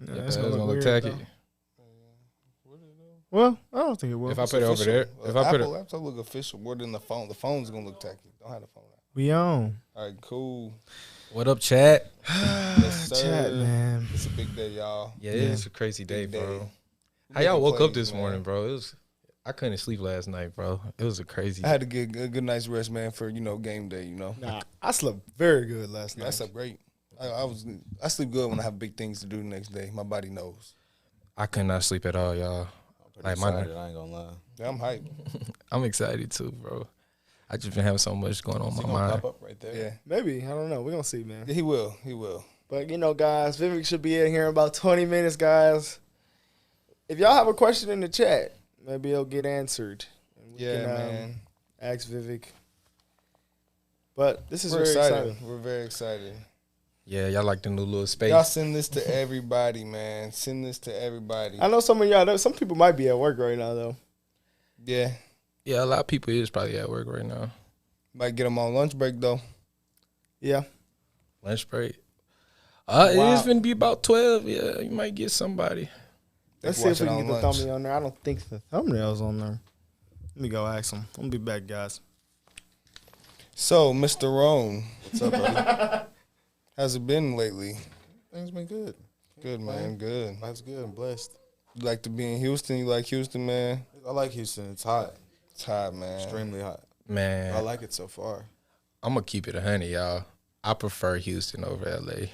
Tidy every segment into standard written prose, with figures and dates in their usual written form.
Yeah, Yeah, that's it's gonna gonna look look weird, tacky. though. Well, I don't think it will. If I put it over there, if I put it, laptop look official more than the phone. The phone's gonna look tacky. Don't have the phone out. We on. All right, cool. what up, chat? Yes, sir. Chat, man. It's a big day, y'all. Yeah, Yeah. it's a crazy day, Big day. bro. We How y'all making woke up plays, this man. morning, bro? I couldn't sleep last night, bro. It was a crazy. I had to get a good night's rest, man, for game day. Nah, I slept very good last night. I slept great. I sleep good when I have big things to do the next day. My body knows. I could not sleep at all, y'all. Pretty excited, I ain't gonna lie. Yeah, I'm hyped. I'm excited too, bro. I just been having so much going on in Is he my gonna mind. pop up right there? Yeah. Maybe. I don't know. We're going to see, man. Yeah, he will. He will. But, guys, Vivek should be in here in about 20 minutes, guys. If y'all have a question in the chat, maybe it'll get answered. And we can, man. ask Vivek. But this is We're very excited. exciting. We're very excited. Yeah, y'all like the new little space. Y'all send this to everybody, man. Send this to everybody. I know some of y'all, some people might be at work right now, though. Yeah. Yeah, a lot of people is probably at work right now. Might get them on lunch break, though. Yeah. Lunch break. Wow. It is gonna be about 12. Yeah, you might get somebody. Let's Watch see if we it can on get the lunch. thumbnail on there. I don't think the thumbnail's on there. Let me go ask him. I'm going to be back, guys. So, Mr. Roan, What's up, buddy? how's it been lately? Things been good. Good, man. Good. Life's good. I'm blessed. You like to be in Houston? You like Houston, man? I like Houston. It's hot. It's hot, man. Extremely hot. Man, I like it so far. I'm gonna keep it 100, y'all. I prefer Houston over LA.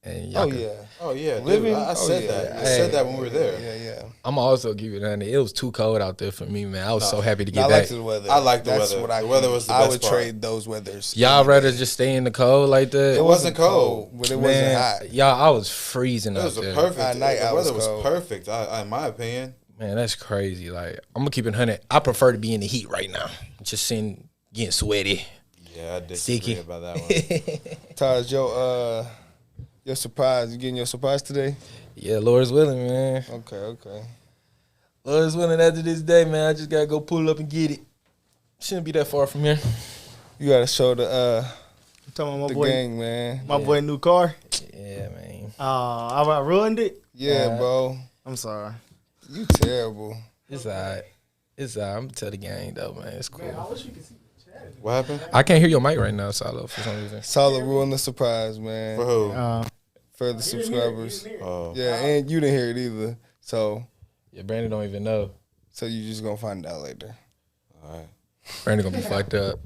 And y'all Oh, can- yeah. Oh, yeah. Living? Dude, I Oh, said yeah. that. I Hey. said that when we were there. Yeah. I'm also keep it 100. It was too cold out there for me, man. I was so happy to I get like back. the weather. I like the That's weather. What I The weather was the I best would part. trade those weathers. Y'all rather just stay in the cold like that? It wasn't cold. but it Man, wasn't hot. Y'all, I was freezing It out was a there. perfect. At night, the I was weather was cold. perfect, in my opinion. Man, that's crazy. Like, I'm gonna keep it 100. I prefer to be in the heat right now. Just sitting, getting sweaty. Yeah, I disagree Sticky. about that one. Taj, your surprise. You getting your surprise today? Yeah, Lord's willing, man. Okay. Lord's willing after this day, man. I just gotta go pull up and get it. Shouldn't be that far from here. You gotta show the You talking about the my boy, gang, man. my boy new car? Yeah, man. I ruined it? Yeah, bro. I'm sorry. You terrible. It's alright. It's alright. I'm gonna tell the gang though, man. It's cool. I wish you could see the chat. What happened? I can't hear your mic right now, Salo, for some reason. Solid ruined the surprise, man. For who? For the subscribers. Oh. Yeah, and you didn't hear it either. So Yeah, Brandon don't even know. you just gonna find out later. All right. Brandon gonna be fucked up.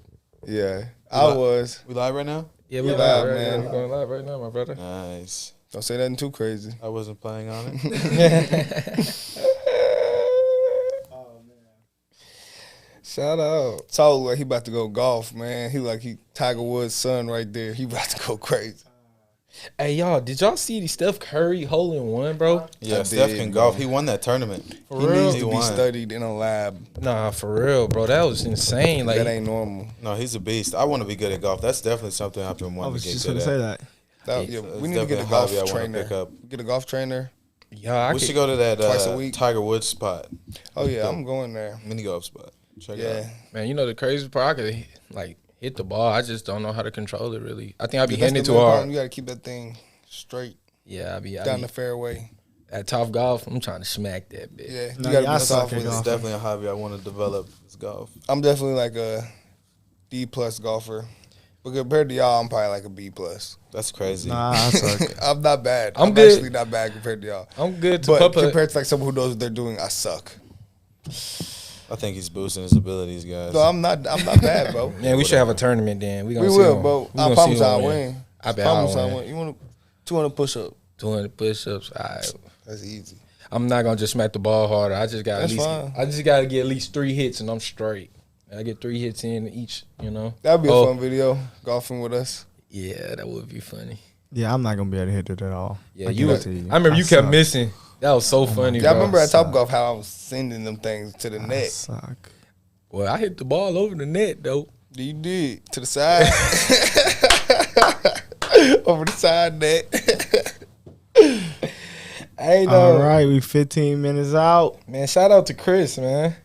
Yeah, I was. We live right now? Yeah, we Yeah, live, live, right man. now. We're going live right now, my brother. Nice. Don't say nothing too crazy. I wasn't planning on it. Shout out. So like he about to go golf, man. He Tiger Woods' son right there. He about to go crazy. Hey, y'all, did y'all see the Steph Curry hole in one, bro? Yeah, I Steph did, can golf. man. He won that tournament. For He real? needs He to be won. studied in a lab. Nah, for real, bro. That was insane. Like, That ain't normal. No, he's a beast. I want to be good at golf. That's definitely something I've been I wanting was to get just good going at. to say that. Yeah, It's we need to get a definitely a golf hobby I wanna trainer. pick up. Get a golf trainer. y'all, We should go to that Twice a week. Tiger Woods spot. Oh yeah, I'm going there. Mini golf spot. Check it Yeah, out. Man, you know the crazy part, I could like hit the ball. I just don't know how to control it really. I think I'd be That's hitting it the too main problem. hard. You got to keep that thing straight Yeah, I be down the fairway. at Top Golf. I'm trying to smack that bitch. Yeah, No, you got to yeah, I be suck soft at with It's golf. it. definitely a hobby I want to develop. Is golf. I'm definitely like a D+ golfer, but compared to y'all, I'm probably like a B+. That's crazy. Nah, I suck. I'm not bad. I'm I'm good. actually not bad compared to y'all. I'm good to But putt-putt. compared to like someone who knows what they're doing, I suck. I think he's boosting his abilities, guys. No, I'm not bad, bro. Man, we should have a tournament then. We We gonna see will, who- bro. we I gonna promise see who I'll win. I bet Promise I'll I'll win. win. You want 200 push-up? 200 push-ups. All right. That's easy. I'm not gonna just smack the ball harder. I just got That's at least. fine. I just got to get at least 3 hits and I'm straight. I get 3 hits in each. You know. That'd be a Oh, fun video, golfing with us. Yeah, that would be funny. Yeah, I'm not going to be able to hit it at all. Yeah, I you. guarantee you. I remember you kept suck. missing. That was so funny, Yeah, I bro. remember at suck. Top Golf how I was sending them things to the I net. suck. Well, I hit the ball over the net though. You did. To the side. Over the side net. Hey, All right, we 15 minutes out. man. Shout out to Chris, man.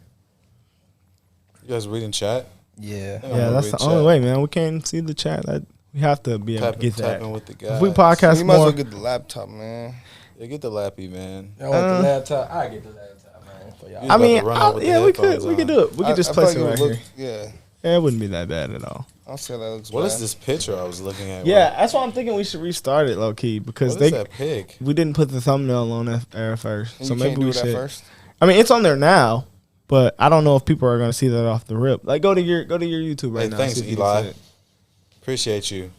You guys reading chat? Yeah. Yeah, that's the only way, man. We can't see the chat. We have to be able to get that. Tapping with the guys. If we podcast You might as more, well get the laptop, man. Yeah, get the lappy, man. I want the laptop. I get the laptop, man. For y'all. You I about mean, to run out with the yeah, we could headphones on. do it. We could just I place feel it like right would here. look- Yeah. Yeah, it wouldn't be that bad at all. I'll say that looks What bad. is this picture I was looking at? Yeah, that's why I'm thinking we should restart it low key because What is that pic? we didn't put the thumbnail on there first, And so you maybe can't do we that should. first? I mean, it's on there now, but I don't know if people are going to see that off the rip. Like, go to your YouTube right Hey, now. thanks, see if you can Eli. see it. Appreciate you.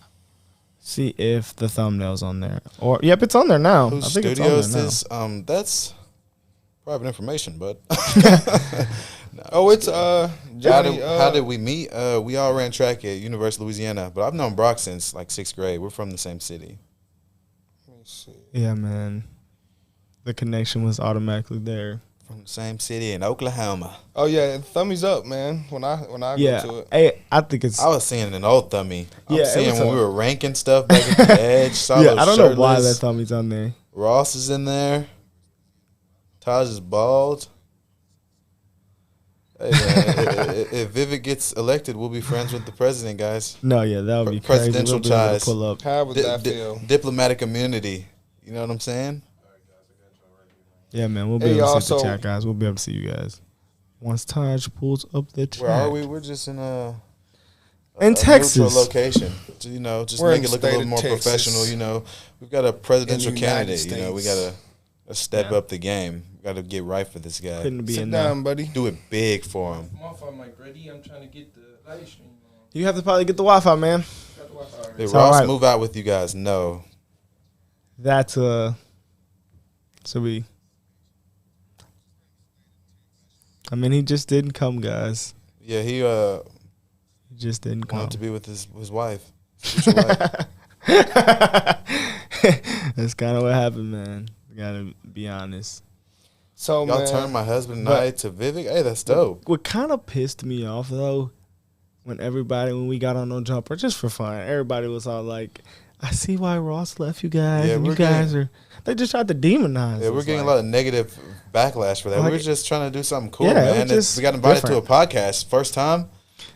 See if the thumbnail's on there. Or yep, it's on there now. Whose I think it's on studio is there now. this? That's private information, but Oh, it's Johnny. how did we meet? We all ran track at University of Louisiana, but I've known Brock since like 6th grade. We're from the same city. let me see. Yeah, man. The connection was automatically there. From the same city in Oklahoma. Oh yeah, thummies up, man. When I Yeah, go to it. hey, I think it's. I was seeing an old thummy. I'm Yeah, it seeing was when a- we were ranking stuff back at the edge. Yeah, I don't know why that shirtless. thumbie's on there. Ross is in there. Taj is bald. Hey man, if Vivek gets elected, we'll be friends with the president, guys. No, yeah, that would be crazy. Presidential We'll be able to ties. pull up. How would that feel? Diplomatic immunity. You know what I'm saying? Yeah, man, we'll be Hey, able y'all, to see the so- chat, guys. We'll be able to see you guys once Taj pulls up the chat. Where are we? We're just in a In Texas. neutral location. To, just We're make in it the look a state little of more Texas. professional. We've got a presidential In the United candidate. We States. gotta step up the game. We gotta get right for this guy. Couldn't be Sit in there. down, buddy. Do it big for him. My fault, Mike Brady. I'm trying to get the live stream on. You have to probably get the Wi-Fi, man. Got the Wi-Fi already. Hey, It's Ross, all right. move out with you guys. No. That's so we. I mean, he just didn't come, guys. Yeah, he He just didn't come. wanted to be with his wife. Future wife. That's kind of what happened, man. Gotta be honest. So Y'all man, turned my husband and But- I to Vivek. Hey, that's dope. What kind of pissed me off though, when we got on No Jumper, just for fun, everybody was all like, "I see why Ross left you guys, Yeah, and you we're guys are." They just tried to demonize. Yeah, we're us, getting like, a lot of negative backlash for that. Like- we were just trying to do something cool, Yeah, it was man. just We got invited different. to a podcast. First time.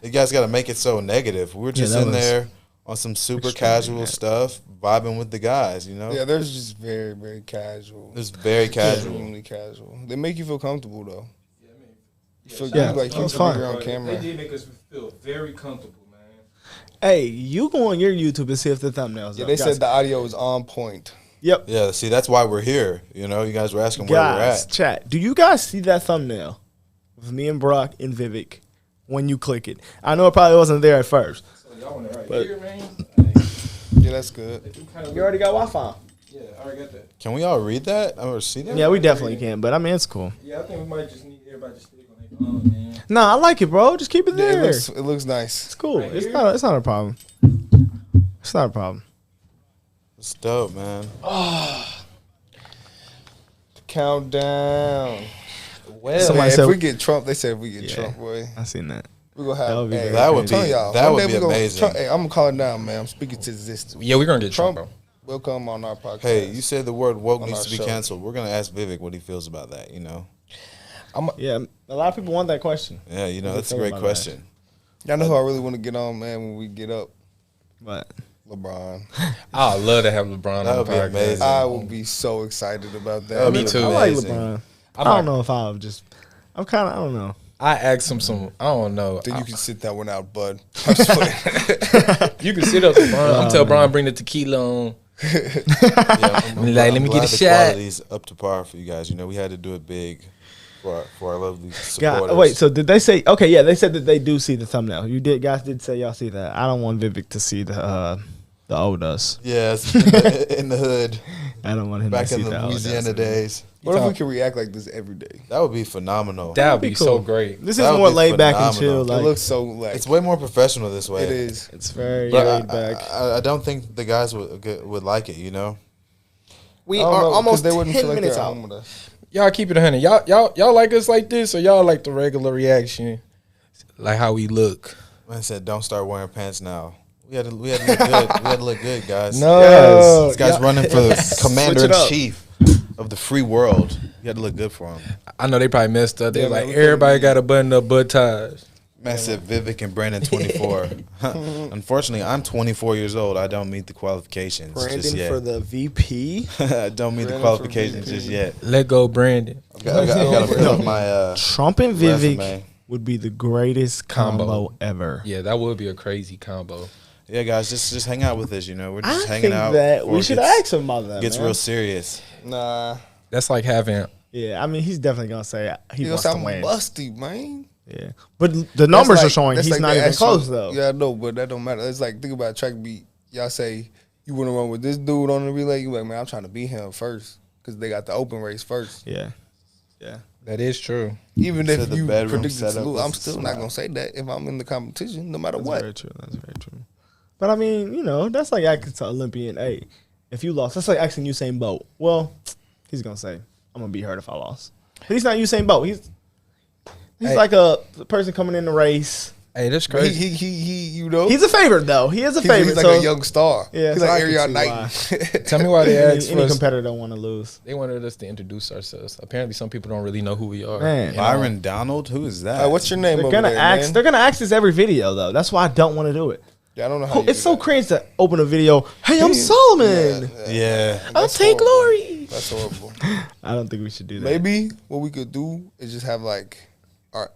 You guys got to make it so negative. We're just that in was there on some super extremely casual bad. stuff, vibing with the guys, yeah, they're just very, very casual. It's very casual. Extremely casual. They make you feel comfortable though. Yeah, I mean, You feel Yeah, like that you was can fun. be on They camera. did make us feel very comfortable, man. Hey, you go on your YouTube and see if the thumbnails. Yeah, up. they Guys. said the audio was on point. Yep. Yeah, see, that's why we're here. You guys were asking where we're Guys, at. chat. Do you guys see that thumbnail with me and Brock and Vivek when you click it? I know it probably wasn't there at first. So y'all want it right But- here, man? Yeah, that's good. You already got Wi-Fi. Yeah, I already got that. Can we all read that or see that? Yeah, we definitely can, but I mean, it's cool. Yeah, I think we might just need everybody to stick on their phone, man. Nah, I like it, bro. Just keep it Yeah, there. it looks nice. It's cool. Right It's here? not a problem. It's not a problem. It's dope, man. Countdown. Well, Somebody Man, said- if we get Trump, they said if we get Yeah. Trump, boy, I seen that. we gonna have. That would be very That would I'm telling be- y'all, that one would day be we gonna- amazing. Trump, hey, I'm gonna call it down, man. I'm speaking to existence. yeah, we're gonna get Trump, Trump bro. will come on our podcast. Hey, you said the word woke On needs our to be show. canceled. We're going to ask Vivek what he feels about that, Yeah, a lot of people want that question. Yeah, do you that's a think great about question. Y'all know who I really want to get on, man. When we get up, But LeBron. I'd love to have LeBron That on would the be podcast. amazing. I will be so excited about that. Me too. I like Amazing. LeBron. I I'm don't like- know if I'll just. I don't know. I asked him some. I don't know. Then you can sit that one out, bud. I'm just playing. You can sit up to Bron. I'm tell Bron bring the tequila on. Yeah, I'm like, let me glad get a the shot. quality's up to par for you guys. We had to do it big for our lovely supporters. God, wait. So did they say? Okay, yeah, they said that they do see the thumbnail. Guys did say y'all see that. I don't want Vivek to see the old us. Yes, in the hood, I don't want him back to see in the the old us. Louisiana days. What if we could react like this every day? That would be phenomenal. That would be be cool. so great. This That is would more be laid back and phenomenal. chill. It Like looks so like It's way more professional this way. it is. it's very But laid back. I don't think the guys would like it. We I don't are know, 'cause almost they wouldn't 10 feel like minutes they're at out. home with us. Y'all keep it 100. Y'all like us like this, or y'all like the regular reaction, like how we look? I said, don't start wearing pants now. We had to look good. We had to look good, guys. No, Yes. This guy's running for the commander Switch it in up. chief of the free world. You had to look good for him. I know they probably messed up. They're Yeah, man, like we couldn't everybody be- got a button up butt ties. Massive Vivek and Brandon 24. Unfortunately, I'm 24 years old. I don't meet the qualifications just Brandon yet. for the VP. I don't meet the Brandon qualifications for just VP. yet. Let go, Brandon. I gotta fill up my Trump and Vivek resume. would be the greatest combo, Combo. ever. Yeah, that would be a crazy combo. Yeah, guys, just hang out with us. You know, we're just I hanging think out. that before we it should gets- ask him about that. Gets man. real serious. Nah. That's like having. Yeah, I mean, he's definitely gonna say he He gonna wants to sound win. busty, man. Yeah, but the numbers That's are like- showing that's he's like not the even actual- close though. Yeah, I know, but that don't matter. It's like, think about track beat. Y'all say you want to run with this dude on the relay. You like, man, I'm trying to beat him first because they got the open race first. Yeah. That is true. Even Said if the you bedroom predicted to setup lose, was I'm a still not smile. gonna say that if I'm in the competition, no matter That's what. very true. That's very true. But I mean, you know, that's like asking to Olympian. Hey, if you lost, that's like asking Usain Bolt. Well, he's gonna say, "I'm gonna be hurt if I lost." But he's not Usain Bolt. He's Hey. like a person coming in the race. Hey, that's But crazy. he, you know, He's a favorite though. He is a he's favorite. like so a young star. Yeah, he's so I like can Ariana see Knight. Tell me why they asked any for us. competitor don't want to lose. They wanted us to introduce ourselves. Apparently, some people don't really know who we are. Man. You know? Byron Donald, who is that? What's your name? They're over gonna there, ask. man? They're gonna ask this every video though. That's why I don't want to do it. Yeah, I don't know how. It's so cringe to open a video. Hey, I'm Solomon. Yeah. I'll That's take horrible. glory. That's horrible. I don't think we should do that. Maybe what we could do is just have like our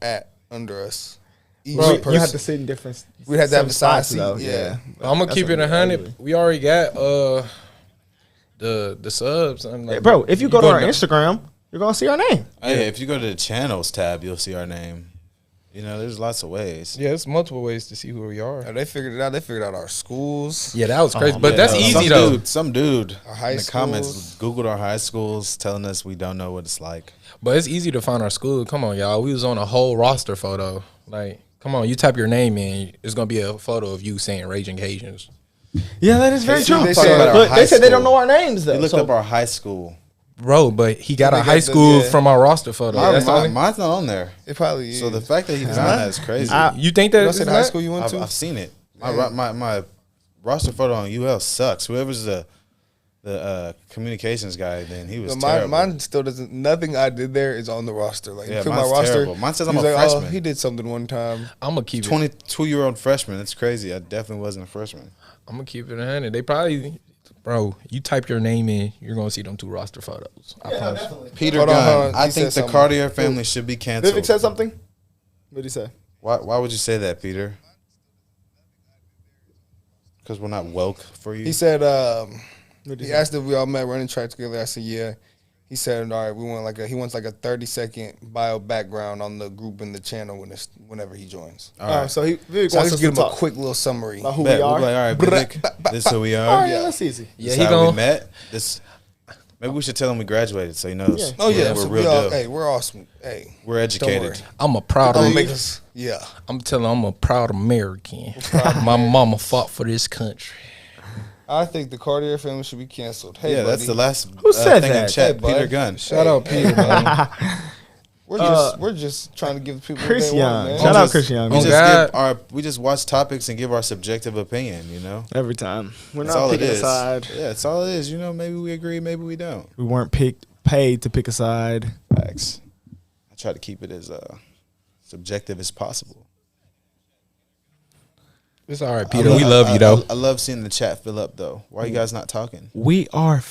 under us. Each Bro, person. you have to sit in different. We'd have to have some a side spots, seat, though. yeah. I'm gonna That's keep it gonna be 100. ugly. We already got the subs. I'm like, Bro, if you go to our to- Instagram, you're gonna see our name. Hey, if you go to the channels tab, you'll see our name. You know, there's lots of ways. Yeah, there's multiple ways to see who we are. They figured it out. They figured out our schools, Yeah, that was crazy, Oh, but yeah. that's Some easy though. Dude, some dude our high in the schools. comments Googled our high schools, telling us we don't know what it's like. But it's easy to find our school. Come on, y'all. We was on a whole roster photo. Like, come on, you type your name in, it's gonna be a photo of you saying Raging Cajuns. Yeah, that is very see, true. they said about our But high they said they don't school. know our names though. We looked so- up our high school. Bro, but he got They a got high the- school yeah. from our roster photo. That's the only- Mine's not on there. It probably is. So the fact that he found that is crazy. you think you that know, it's say the high not? school you went to. I've seen it. My roster photo on UL sucks. Whoever's the communications guy, then he was So terrible. mine still doesn't. Nothing I did there is on the roster. Like, Yeah, you put my mine's roster. terrible. Mine says I'm he's a like, freshman. Oh, he did something one time. I'm gonna keep it. 22-year-old freshman. That's crazy. I definitely wasn't a freshman. I'm gonna keep it 100. They probably, bro. You type your name in, you're gonna see them two roster photos. I promise. Peter Hold on, Gunn. hold on. I He think the said something. Cartier family should be canceled. Vivek said something. What did he say? Why would you say that, Peter? Because we're not woke for you. He said. What did He he asked if we all met running track together. I said, yeah. He said, all right, he wants like a 30-second bio background on the group in the channel whenever he joins. All right. So Vivek So I wants just us give to him a talk quick little summary. about who Bet. we We'll are. be like, all right, Vivek, this is who we are. All right, yeah, that's easy. Yeah, This he is how we gonna. met. This. Maybe we should tell him we graduated, so he knows. Yeah. Oh yeah, we're so real we all, deal. hey, we're awesome. Hey, We're don't educated. worry. I'm a proud. Don't make us. Yeah. I'm telling. I'm a proud American. My mama fought for this country. I think the Cartier family should be canceled. Hey, Yeah, buddy, that's the last Who said thing in that? chat. Hey, bud. Peter Gunn. Shout out Peter. man. we're just trying to give people Chris what they want, Young. man. Shout We out just- Chris Young. We Oh, just God. we just watch topics and give our subjective opinion. You know, Every time. We're that's not all it picking a is. side. Yeah, that's all it is. You know, maybe we agree, maybe we don't. We weren't paid to pick a side. Facts. I try to keep it as subjective as possible. It's all right, Peter. We love you though. I love seeing the chat fill up though. Why are you guys not talking? We are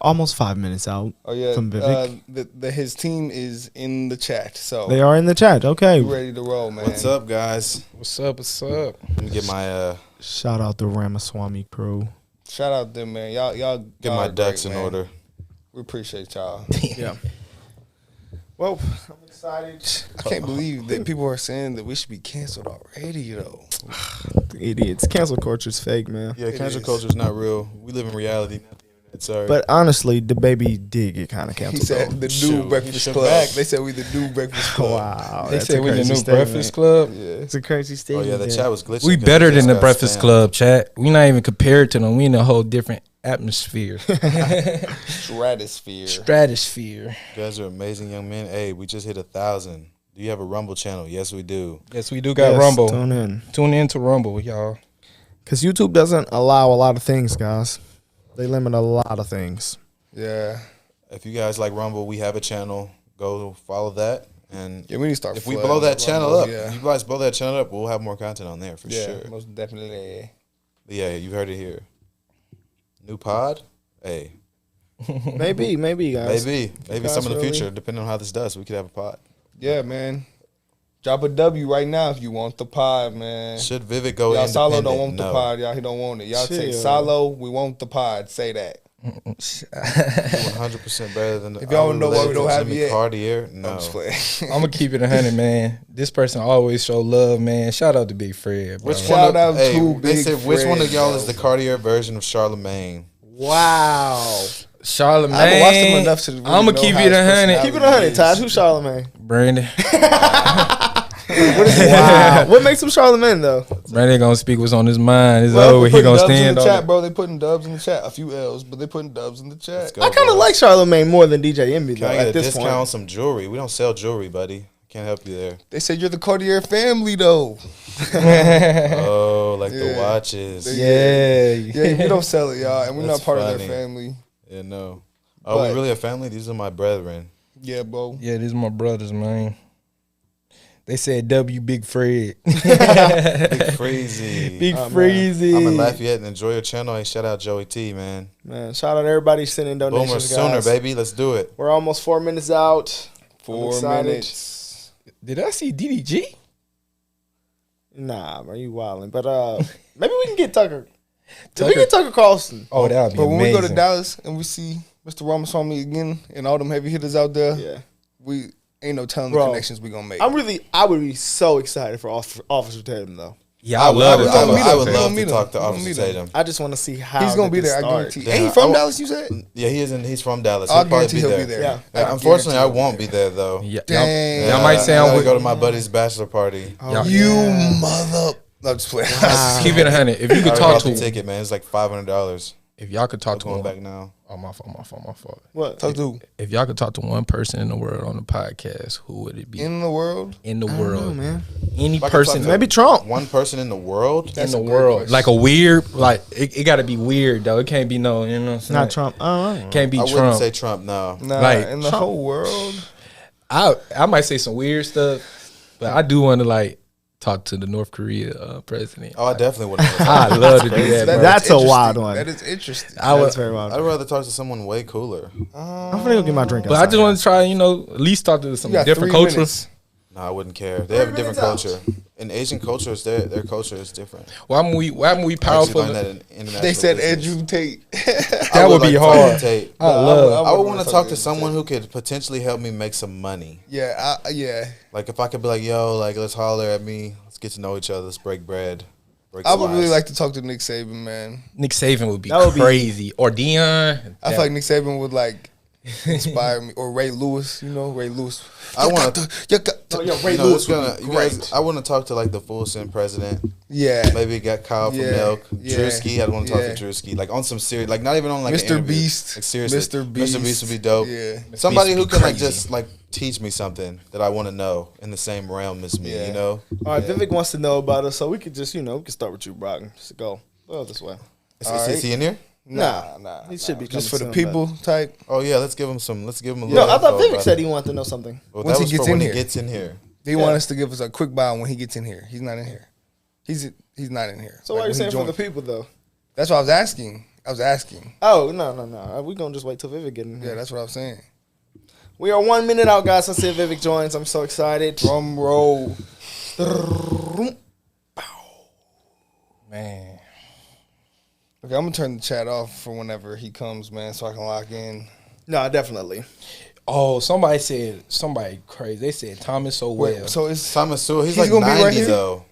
almost 5 minutes out Oh yeah, from Vivek. his team is in the chat, so They are in the chat. Okay. we're ready to roll, man. What's up, guys? What's up? What's up? Let me get my Shout out the Ramaswamy crew. Shout out them, man. Y'all get y'all my are ducks great, in man. order. We appreciate y'all. Yeah. Well, I'm excited. I can't believe that people are saying that we should be canceled already, though. Idiots. Cancel culture's fake, man. Yeah, cancel is. culture is not real. We live in reality. Sorry. But honestly, the baby did get kind of He canceled. said though. the Shoot, new he Breakfast shook Club. back. They said we the new Breakfast Club. Wow. They that's said a we the crazy new statement. Breakfast Club. Yeah. It's a crazy oh statement. yeah, the chat was glitching. We 'cause better we just than the got Breakfast spammed. Club, chat. We not even compared to them. We in a whole different atmosphere, Stratosphere. stratosphere. You guys are amazing young men. Hey, we just hit 1,000. Do you have a Rumble channel? Yes, we do. Yes, we do got Yes, Rumble. Tune in. To Rumble, y'all. Because YouTube doesn't allow a lot of things, guys. They limit a lot of things. Yeah. If you guys like Rumble, we have a channel. Go follow that. And Yeah, we need to start. if we flooding blow that a lot channel more, up, if you guys blow that channel up, we'll have more content on there for sure. most definitely. But yeah, you heard it here. New pod? Hey. Maybe, guys. Maybe guys some in the really- future, depending on how this does, we could have a pod. Yeah, man. Drop a W right now if you want the pod, man. Should Vivek go Y'all independent? Solo don't want No. the pod. Y'all he don't want it. Y'all say Chill. Solo, we want the pod. Say that. 100% better than the. If y'all don't know why we don't have it yet. Cartier? I'm No. just playing. I'm gonna keep it 100, man. This person always show love, man. Shout out to Big Fred, bro. Which Shout one? out Hey, to they Big said which one of Fred, y'all bro. is the Cartier version of Charlemagne? Wow. Charlemagne. I haven't watched him enough to really I'm gonna know keep how it his 100. personality Keep it 100, is. Todd. Who's Charlemagne? Brandon. Wow. What makes him Charlemagne though? Brandon gonna speak what's on his mind. It's Bro, over. they He putting gonna dubs in stand the on chat, it. bro. They putting dubs in the chat. A few L's, but they putting dubs in the chat. Let's go, I kind of boys. like Charlemagne more than DJ Envy Can though. I get At a this discount on point, some jewelry? We don't sell jewelry, buddy. Can't help you there. They said you're the Cartier family, though. Oh, like the Yeah. watches. Yeah. Yeah, we don't sell it, y'all, and we're That's not part of funny. their family. Yeah, no. Are But- we really a family? These are my brethren. Yeah, bro. Yeah, these my brothers, man. They said W Big Fred. Big Freezy. Big Oh, man. Freezy. I'm in Lafayette and enjoy your channel. Hey, shout out Joey T, man. man. Shout out everybody sending donations, Boomer guys. sooner, baby. Let's do it. We're almost 4 minutes out. 4 excited. minutes. Did I see DDG? Nah, bro, you wildin'. But maybe we can get Tucker. If we get Tucker Carlson. Oh, that would be But when amazing. we go to Dallas and we see Mr. Ramaswamy again and all them heavy hitters out there, Yeah. we ain't no telling Bro, the connections we gonna make. I would be so excited for Officer Tatum though. Yeah, I love it. I would I would meet love him. to talk to We gonna Officer meet him. Tatum. I just want to see how He's gonna they be there, I start. guarantee. Damn, Ain't he from I- Dallas, you said? Yeah, he's from Dallas. I He'll probably guarantee be he'll there. be there. Yeah. Yeah, unfortunately, I won't be there though. Yeah, Dang. y'all might say I'm I with. go to my buddy's bachelor party. Y'all- You mother. No, just playing. Keep it 100. If you I could already talk bought the to, ticket, man. It's like $500. if y'all could talk I'm to going one, back now. oh my fault. What? Talk to If y'all could talk to one person in the world on the podcast, who would it be? in the world. In the I don't world, know, man. any If I could person talk to Maybe Trump. One person in the world. That's in a the great world, question. like a weird, like it got to be weird though. It can't be no, you know, what I'm saying? Not Trump. I don't know. Can't be I wouldn't Trump. say Trump. No. Nah, Like, in the Trump. whole world. I might say some weird stuff, but I do want to like talk to the North Korea president. Oh, I definitely wouldn't. I love to do that, bro. That's a interesting. wild one. That is interesting. I would, That's very wild. I'd rather talk to someone way cooler. I'm gonna go get my drink. but I just outside. want to try, you know, at least talk to some You got different 3 cultures. minutes. No, I wouldn't care. They have a different culture. In Asian cultures, their culture is different. Why haven't we I actually powerful? learned that in international They said business. Andrew Tate. That would be like to hard. talk to Tate. I love. I would want wanna to talk to Andrew someone Tate. who could potentially help me make some money. Yeah, yeah. Like if I could be like, yo, like let's holler at me, let's get to know each other, let's break bread. Break I would some really ice. like to talk to Nick Saban, man. Nick Saban would be That would be- crazy, or Dion. I feel like Nick Saban would like inspire me, or Ray Lewis. You know, Ray Lewis. I want to. You got to. Ray You know, Lewis it's gonna, would be you great. guys, I want to talk to like the full send president. Yeah, Maybe get Kyle from Yeah, Milk. yeah, Drewski, I'd want to talk yeah. to Drewski. Like on some serious, like not even on like an Mr. interview. Beast. Like seriously, Mr. Beast. Mr. Beast would be dope. Yeah. Somebody Beast who would be can like crazy. just like teach me something that I want to know in the same realm as me. Yeah. You know, All right, Vivek wants to know about us, so we could just, we can start with you, Brock. Just go this way. is he in here? Nah. He should be Just coming for the soon, people type. Oh yeah, let's give him some. Let's give him a No, little. I thought info Vivek about said it. he wanted to know something. Well, Once that he was gets for when in he here. gets in here. They want us to give us a quick bio when he gets in here. He's not in here. He's not in here. So Like, why are you when he saying for joined- the people though? That's what I was asking. Oh no. We gonna just wait till Vivek get in here. Yeah, that's what I was saying. We are 1 minute out, guys. Let's see if Vivek joins. I'm so excited. Drum roll. Man, Okay, I'm gonna turn the chat off for whenever he comes, man, so I can lock in. No, definitely. oh, somebody crazy. They said Thomas so well. Wait, so it's Thomas Sewell, he's He's like gonna be right 90 here? though.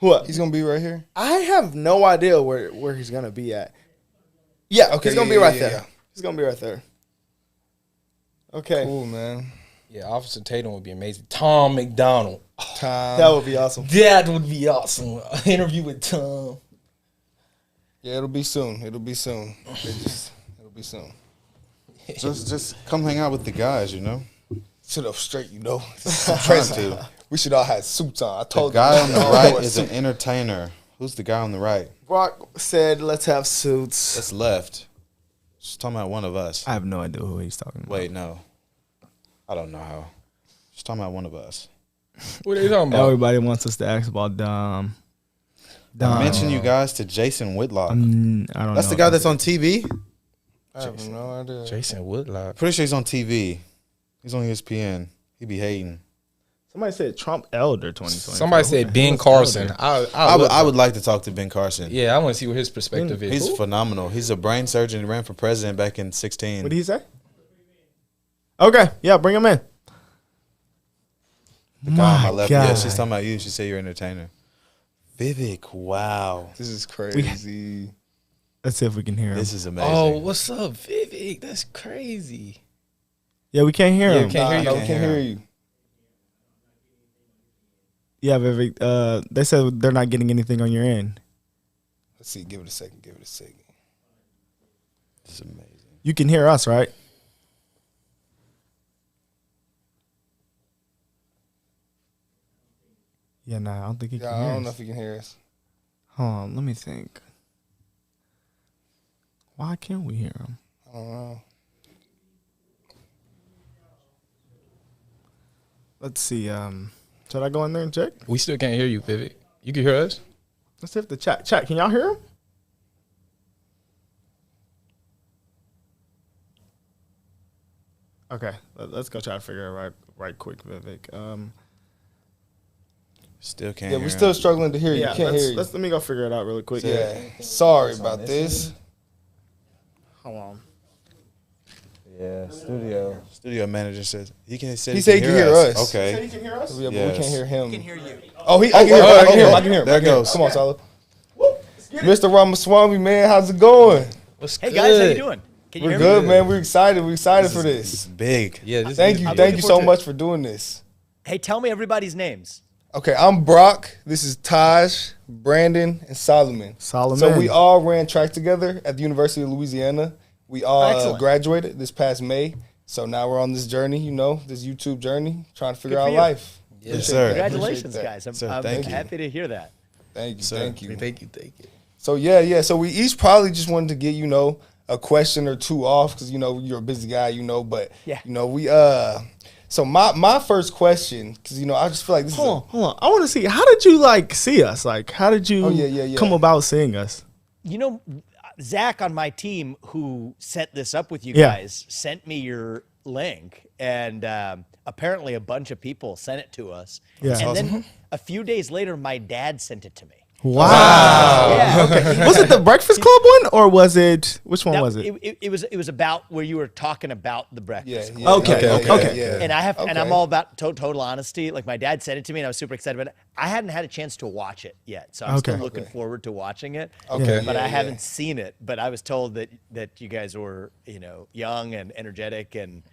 What? he's gonna be right here. I have no idea where he's gonna be at. Yeah, Okay, he's gonna yeah, be right yeah, there. yeah. He's gonna be right there. Okay, Cool, man. Yeah, Officer Tatum would be amazing. Tom McDonald. Time. that would be awesome. That would be awesome. An interview with Tom. Yeah, it'll be soon. It'll be soon. It'll be soon. Just come hang out with the guys, you know. Sit up straight, you know. Trying to. We should all have suits on. I The told guy you. on the right is an entertainer. Who's the guy on the right? Brock said, "Let's have suits." That's left. She's talking about one of us. I have no idea who he's talking about. Wait, no. I don't know how. She's talking about one of us. What are you talking about? Everybody wants us to ask about Dom. I mentioned you guys to Jason Whitlock. I don't know. That's the guy that's on TV? I have no idea. Jason Woodlock. Pretty sure he's on TV. He's on ESPN. He be hating. Somebody said Trump elder 2020. Somebody said Ben Carson. I would like to talk to Ben Carson. Yeah, I want to see what his perspective is. He's phenomenal. He's a brain surgeon. He ran for president back in 2016. What did he say? Okay, yeah, bring him in. The guy on my My left. God. Yeah, she's talking about you. She said you're an entertainer. Vivek, wow. This is crazy. Let's see if we can hear him. This is amazing. Oh, what's up, Vivek? That's crazy. Yeah, we can't hear him. we can't hear you. No, we can't hear you. Yeah, Vivek. They said they're not getting anything on your end. Let's see. Give it a second. Give it a second. This is amazing. You can hear us, right? Yeah, nah, I don't think he Yeah, can I hear don't know us. if you can hear us. Hold on, let me think. Why can't we hear him? I don't know. Let's see. Should I go in there and check? We still can't hear you, Vivek. You can hear us? Let's see if the chat. Chat, can y'all hear him? Okay, let's go try to figure it right quick, Vivek. Still can't Yeah, hear we're him. still struggling to hear you. Yeah, Can't hear you. let me go figure it out really quick. Yeah. Sorry about this. Hold on. Yeah, studio manager says he can. He said he can hear us. Okay. You can hear us? Yeah, but we Yes. can't hear him. can hear you. Oh, I can hear him. I can hear him. I can hear him. There I can hear him. goes. Come on, Salah. Mr. Ramaswamy, man, how's it going? What's Hey good? guys, how you doing? Can you We're hear me? good, man. We're excited. We're excited for This this. is big. Yeah, this Thank is- you. I'm Thank looking you so forward to much for doing this. Hey, tell me everybody's names. Okay, I'm Brock. This is Taj, Brandon, and Solomon. Solomon. So we all ran track together at the University of Louisiana. We all Excellent. graduated this past May. So now we're on this journey, this YouTube journey, trying to figure Good for out you. life. Yes, Appreciate sir. that. Congratulations, Appreciate that. guys. I'm, Sir, I'm thank you. happy to hear that. Thank you. Sir. Thank you. Thank you. So yeah. So we each probably just wanted to get, a question or two off because, you're a busy guy, but, Yeah. we, so my first question, because, I just feel like this Hold on. I want to see. How did you see us? How did you Oh, yeah. come about seeing us? Zach on my team, who set this up with you Yeah. guys, sent me your link, and apparently a bunch of people sent it to us. Yeah. And That's then a few days later, my dad sent it to me. Wow. Yeah. Was it the Breakfast Club one or was it? Which one That- was it? It was about where you were talking about the breakfast. Yeah, Club. yeah. Okay, okay. Yeah. And Okay. I'm all about total honesty. Like my dad sent it to me, and I was super excited about it. I hadn't had a chance to watch it yet, so I'm still Okay. looking forward to watching it. Okay. but Yeah, I yeah. haven't seen it. But I was told that you guys were young and energetic and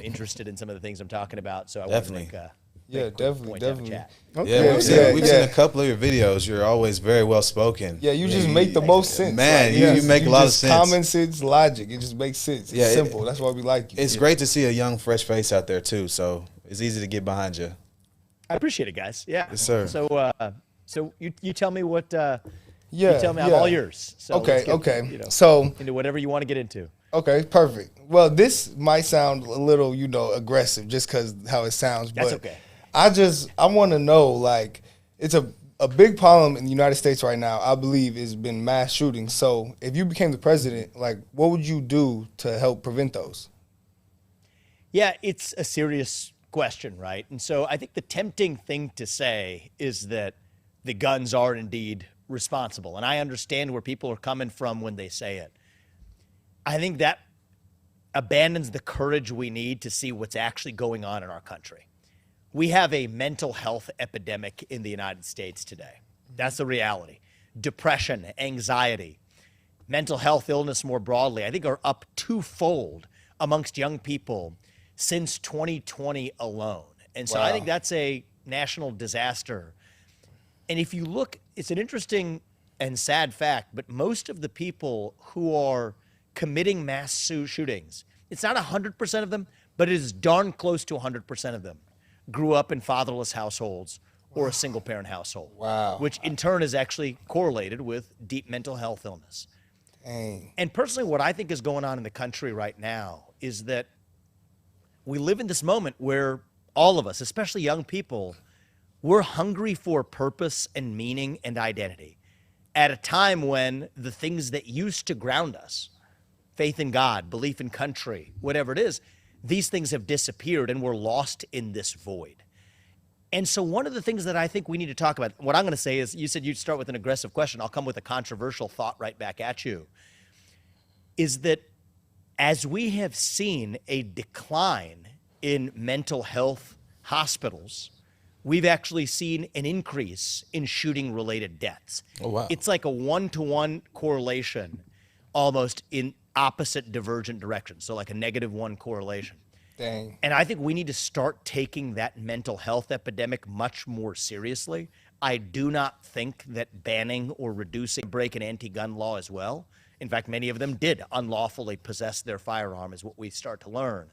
interested in some of the things I'm talking about. So I Definitely. wanted to Yeah, definitely, point to have a definitely. chat. Yeah, Yeah, we've seen a couple of your videos. You're always very well spoken. Yeah, you just make the most sense. Man, you make a lot of just sense. Common sense logic. It just makes sense. It's Yeah, simple. That's why we like you. It's great to see a young, fresh face out there too. So it's easy to get behind you. I appreciate it, guys. Yeah. Yes, sir. So you tell me what. Yeah, You tell me. I'm yeah. all yours. So Okay, let's get, okay. So, into whatever you want to get into. okay, perfect. Well, this might sound a little, aggressive just because how it sounds. That's but okay. I want to know, it's a big problem in the United States right now, I believe, has been mass shootings. So if you became the president, what would you do to help prevent those? Yeah, it's a serious question, right? And so I think the tempting thing to say is that the guns are indeed responsible. And I understand where people are coming from when they say it. I think that abandons the courage we need to see what's actually going on in our country. We have a mental health epidemic in the United States today. That's the reality. Depression, anxiety, mental health illness more broadly, I think are up twofold amongst young people since 2020 alone. And so I think that's a national disaster. And if you look, it's an interesting and sad fact, but most of the people who are committing mass shootings, it's not 100% of them, but it is darn close to 100% of them grew up in fatherless households or a single parent household. Wow. Which in turn is actually correlated with deep mental health illness. Dang. And personally, what I think is going on in the country right now is that we live in this moment where all of us, especially young people, we're hungry for purpose and meaning and identity at a time when the things that used to ground us, faith in God, belief in country, whatever it is, these things have disappeared and we're lost in this void. And so one of the things that I think we need to talk about, what I'm going to say is, you said you'd start with an aggressive question. I'll come with a controversial thought right back at you, is that as we have seen a decline in mental health hospitals, we've actually seen an increase in shooting-related deaths. Oh, wow. It's like a one-to-one correlation, almost in opposite divergent directions, so like a -1 correlation. Dang. And I think we need to start taking that mental health epidemic much more seriously. I do not think that banning or reducing break an anti-gun law as well. In fact, many of them did unlawfully possess their firearm, is what we start to learn.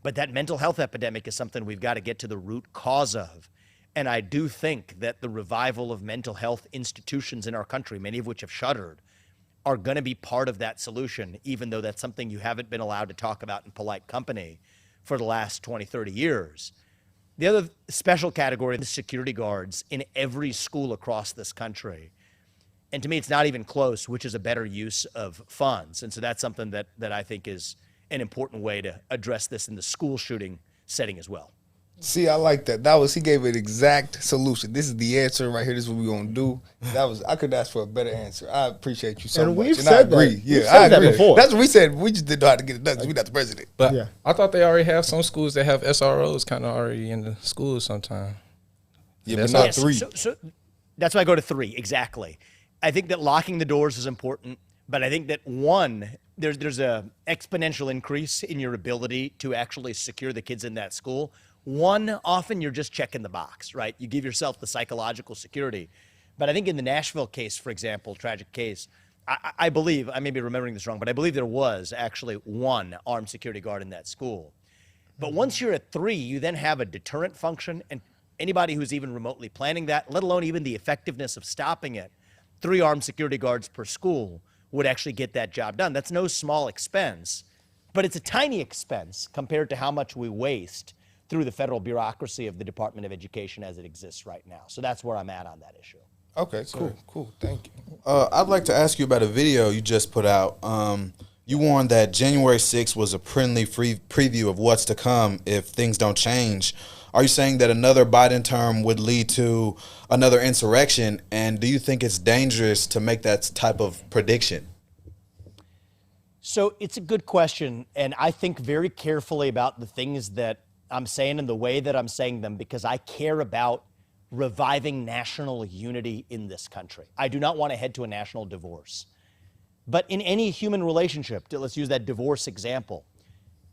But that mental health epidemic is something we've got to get to the root cause of. And I do think that the revival of mental health institutions in our country, many of which have shuttered, are going to be part of that solution, even though that's something you haven't been allowed to talk about in polite company for the last 20, 30 years. The other special category is security guards in every school across this country. And to me, it's not even close, which is a better use of funds. And so that's something that I think is an important way to address this in the school shooting setting as well. See, I like that. He gave an exact solution. This is the answer right here. This is what we're gonna do. I couldn't ask for a better answer. I appreciate you so And much. we've And I said that. agree. We've Yeah, said I that agree. before. That's what we said. We just didn't know how to get it done because we're not the president. But Yeah. I thought they already have some schools that have SROs kind of already in the schools sometime. Yeah, That's but not not three. So that's why I go to 3, exactly. I think that locking the doors is important, but I think that there's a exponential increase in your ability to actually secure the kids in that school. One, often you're just checking the box, right? You give yourself the psychological security. But I think in the Nashville case, for example, tragic case, I believe, I may be remembering this wrong, but I believe there was actually 1 armed security guard in that school. But once you're at 3, you then have a deterrent function, and anybody who's even remotely planning that, let alone even the effectiveness of stopping it, 3 armed security guards per school would actually get that job done. That's no small expense, but it's a tiny expense compared to how much we waste through the federal bureaucracy of the Department of Education as it exists right now. So that's where I'm at on that issue. Okay, cool. Thank you. I'd like to ask you about a video you just put out. You warned that January 6th was a friendly preview of what's to come if things don't change. Are you saying that another Biden term would lead to another insurrection? And do you think it's dangerous to make that type of prediction? So it's a good question, and I think very carefully about the things that I'm saying and the way that I'm saying them because I care about reviving national unity in this country. I do not want to head to a national divorce. But in any human relationship, let's use that divorce example,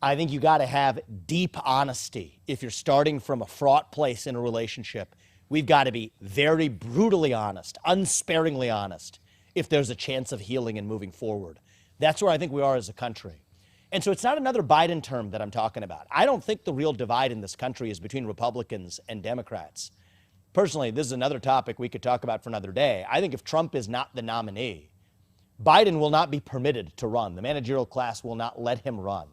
I think you got to have deep honesty. If you're starting from a fraught place in a relationship, we've got to be very brutally honest, unsparingly honest, if there's a chance of healing and moving forward. That's where I think we are as a country. And so it's not another Biden term that I'm talking about. I don't think the real divide in this country is between Republicans and Democrats. Personally, this is another topic we could talk about for another day. I think if Trump is not the nominee, Biden will not be permitted to run. The managerial class will not let him run.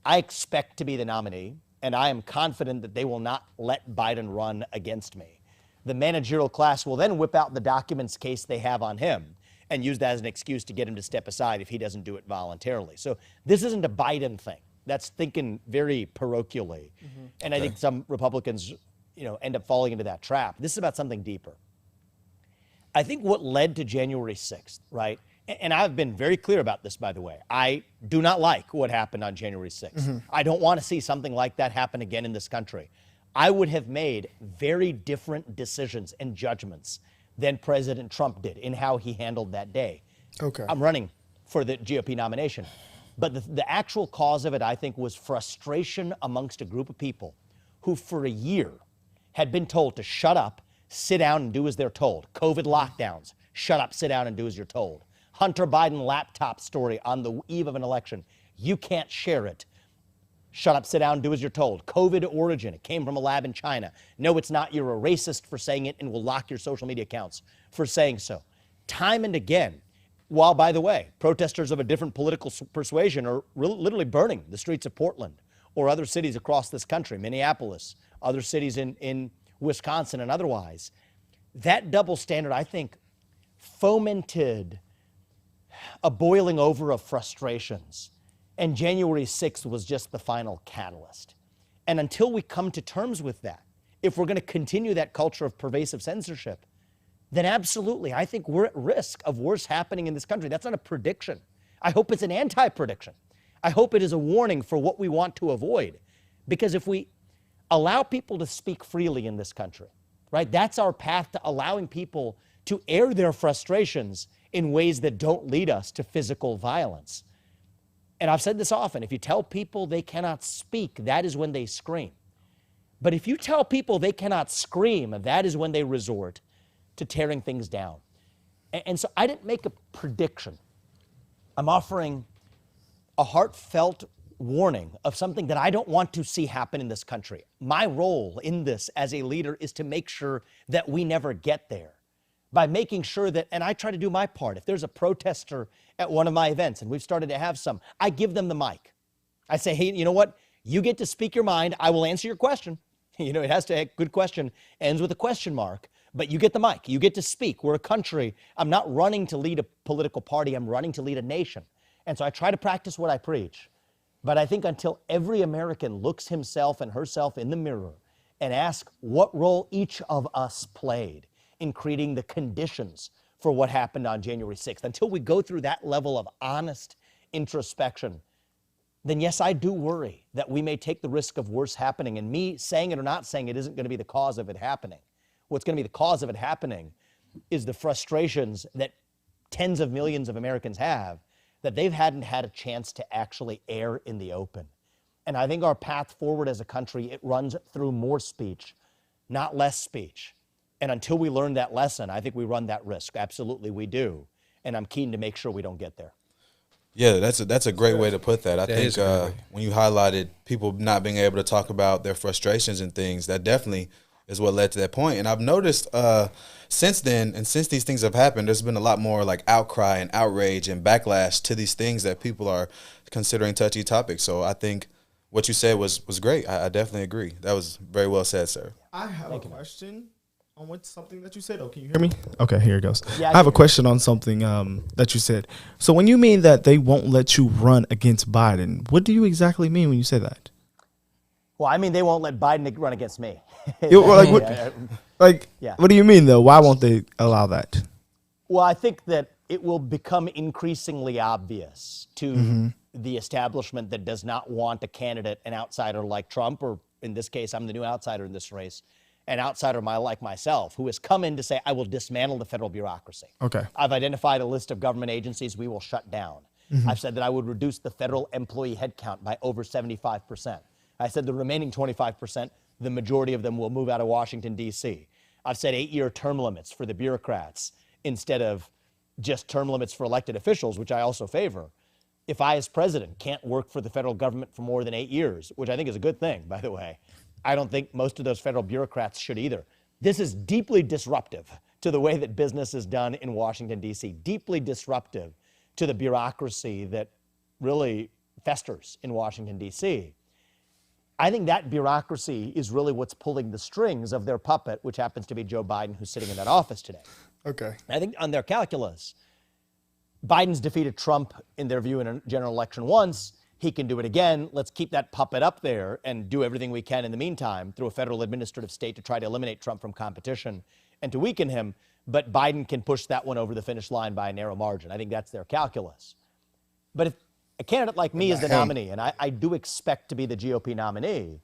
I expect to be the nominee, and I am confident that they will not let Biden run against me. The managerial class will then whip out the documents case they have on him and use that as an excuse to get him to step aside if he doesn't do it voluntarily. So this isn't a Biden thing. That's thinking very parochially. And I think some Republicans, end up falling into that trap. This is about something deeper. I think what led to January 6th, right? And I've been very clear about this, by the way. I do not like what happened on January 6th. I don't want to see something like that happen again in this country. I would have made very different decisions and judgments than President Trump did in how he handled that day. Okay. I'm running for the GOP nomination. But the actual cause of it, I think, was frustration amongst a group of people who for a year had been told to shut up, sit down, and do as they're told. COVID lockdowns, shut up, sit down, and do as you're told. Hunter Biden laptop story on the eve of an election. You can't share it. Shut up, sit down, do as you're told. COVID origin, it came from a lab in China. No, it's not. You're a racist for saying it and will lock your social media accounts for saying so. Time and again, while, by the way, protesters of a different political persuasion are literally burning the streets of Portland or other cities across this country, Minneapolis, other cities in Wisconsin and otherwise. That double standard, I think, fomented a boiling over of frustrations. And January 6th was just the final catalyst. And until we come to terms with that, if we're going to continue that culture of pervasive censorship, then absolutely, I think we're at risk of worse happening in this country. That's not a prediction. I hope it's an anti-prediction. I hope it is a warning for what we want to avoid. Because if we allow people to speak freely in this country, right, that's our path to allowing people to air their frustrations in ways that don't lead us to physical violence. And I've said this often, if you tell people they cannot speak, that is when they scream. But if you tell people they cannot scream, that is when they resort to tearing things down. And so I didn't make a prediction. I'm offering a heartfelt warning of something that I don't want to see happen in this country. My role in this as a leader is to make sure that we never get there by making sure that, and I try to do my part. If there's a protester at one of my events, and we've started to have some, I give them the mic. I say, hey, you know what? You get to speak your mind. I will answer your question. You know, it has to, good question ends with a question mark, but you get the mic. You get to speak. We're a country. I'm not running to lead a political party. I'm running to lead a nation. And so I try to practice what I preach. But I think until every American looks himself and herself in the mirror and asks what role each of us played in creating the conditions for what happened on January 6th, until we go through that level of honest introspection, then yes, I do worry that we may take the risk of worse happening. And me saying it or not saying it isn't going to be the cause of it happening. What's going to be the cause of it happening is the frustrations that tens of millions of Americans have that they hadn't had a chance to actually air in the open. And I think our path forward as a country, it runs through more speech, not less speech. And until we learn that lesson, I think we run that risk. Absolutely, we do. And I'm keen to make sure we don't get there. Yeah, that's a great way to put that. I think when you highlighted people not being able to talk about their frustrations and things, that definitely is what led to that point. And I've noticed since then, and since these things have happened, there's been a lot more like outcry and outrage and backlash to these things that people are considering touchy topics. So I think what you said was great. I definitely agree. That was very well said, sir. I have a question on what something that you said. Oh, can you hear me? Okay, here it goes. Yeah, I have a question on something that you said. So when you mean that they won't let you run against Biden, what do you exactly mean when you say that? Well, I mean, they won't let Biden run against me. What do you mean, though? Why won't they allow that? Well, I think that it will become increasingly obvious to the establishment that does not want a candidate, an outsider like Trump, or in this case, I'm the new outsider in this race, an outsider like myself, who has come in to say, I will dismantle the federal bureaucracy. Okay. I've identified a list of government agencies we will shut down. I've said that I would reduce the federal employee headcount by over 75%. I said the remaining 25%, the majority of them will move out of Washington, D.C. I've said 8-year term limits for the bureaucrats instead of just term limits for elected officials, which I also favor. If I, as president, can't work for the federal government for more than 8 years, which I think is a good thing, by the way, I don't think most of those federal bureaucrats should either. This is deeply disruptive to the way that business is done in Washington, D.C., deeply disruptive to the bureaucracy that really festers in Washington, D.C. I think that bureaucracy is really what's pulling the strings of their puppet, which happens to be Joe Biden, who's sitting in that office today. Okay. I think on their calculus, Biden's defeated Trump, in their view, in a general election once. He can do it again. Let's keep that puppet up there and do everything we can in the meantime through a federal administrative state to try to eliminate Trump from competition and to weaken him. But Biden can push that one over the finish line by a narrow margin. I think that's their calculus. But if a candidate like me is the nominee, and I do expect to be the GOP nominee,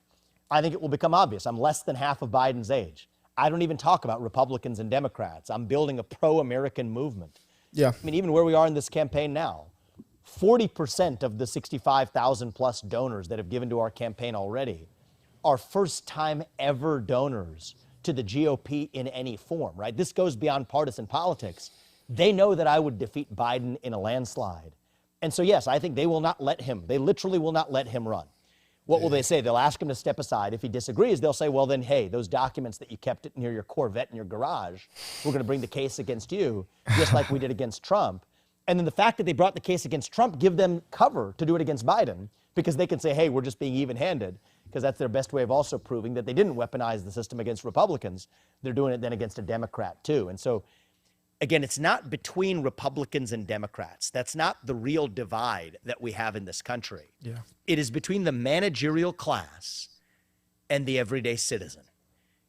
I think it will become obvious. I'm less than half of Biden's age. I don't even talk about Republicans and Democrats. I'm building a pro-American movement. Yeah. I mean, even where we are in this campaign now, 40% of the 65,000 plus donors that have given to our campaign already are first-time ever donors to the GOP in any form, right? This goes beyond partisan politics. They know that I would defeat Biden in a landslide. And so, yes, I think they will not let him. They literally will not let him run. What will they say? They'll ask him to step aside. If he disagrees, they'll say, well, then, hey, those documents that you kept near your Corvette in your garage, we're going to bring the case against you, just like we did against Trump. And then the fact that they brought the case against Trump give them cover to do it against Biden, because they can say, hey, we're just being even-handed. because that's their best way of also proving that they didn't weaponize the system against Republicans. They're doing it then against a Democrat too. And so, again, it's not between Republicans and Democrats. That's not the real divide that we have in this country. Yeah. It is between the managerial class and the everyday citizen.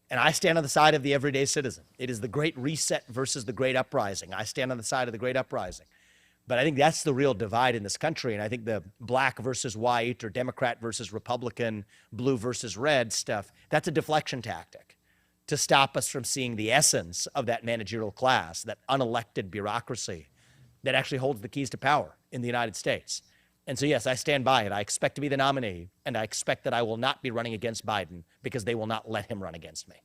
And I stand on the side of the everyday citizen. It is the great reset versus the great uprising. I stand on the side of the great uprising. But I think that's the real divide in this country. And I think the black versus white or Democrat versus Republican, blue versus red stuff, that's a deflection tactic to stop us from seeing the essence of that managerial class, that unelected bureaucracy that actually holds the keys to power in the United States. And so, yes, I stand by it. I expect to be the nominee, and I expect that I will not be running against Biden because they will not let him run against me.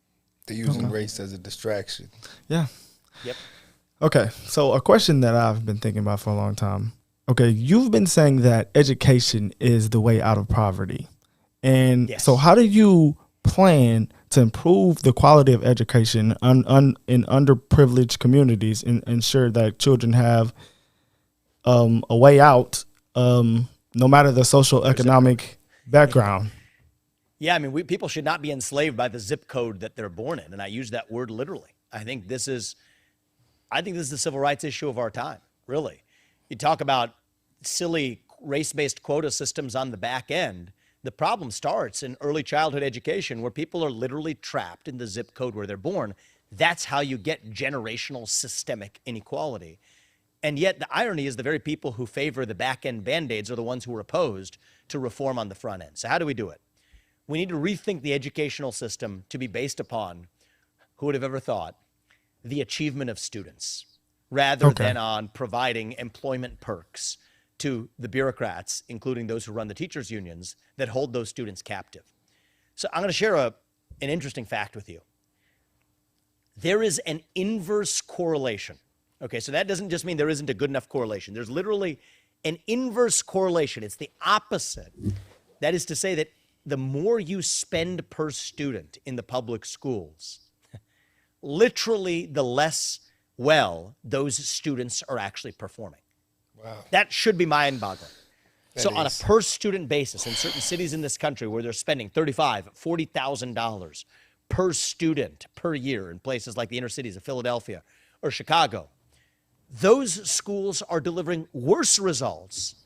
They're using race as a distraction. Yeah. Yep. Okay, so a question that I've been thinking about for a long time. Okay, you've been saying that education is the way out of poverty. And Yes. so how do you plan to improve the quality of education in underprivileged communities and ensure that children have a way out, no matter the social economic background? Yeah, I mean, people should not be enslaved by the zip code that they're born in, and I use that word literally. I think this is the civil rights issue of our time, really. You talk about silly race-based quota systems on the back end. The problem starts in early childhood education where people are literally trapped in the zip code where they're born. That's how you get generational systemic inequality. And yet the irony is the very people who favor the back end Band-Aids are the ones who are opposed to reform on the front end. So how do we do it? We need to rethink the educational system to be based upon, who would have ever thought, the achievement of students rather than on providing employment perks to the bureaucrats, including those who run the teachers' unions, that hold those students captive. So I'm going to share an interesting fact with you. There is an inverse correlation. Okay, so that doesn't just mean there isn't a good enough correlation. There's literally an inverse correlation. It's the opposite. That is to say that the more you spend per student in the public schools, literally the less well those students are actually performing. Wow. That should be mind-boggling. So on a per student basis in certain cities in this country where they're spending $35,000, $40,000 per student per year in places like the inner cities of Philadelphia or Chicago, those schools are delivering worse results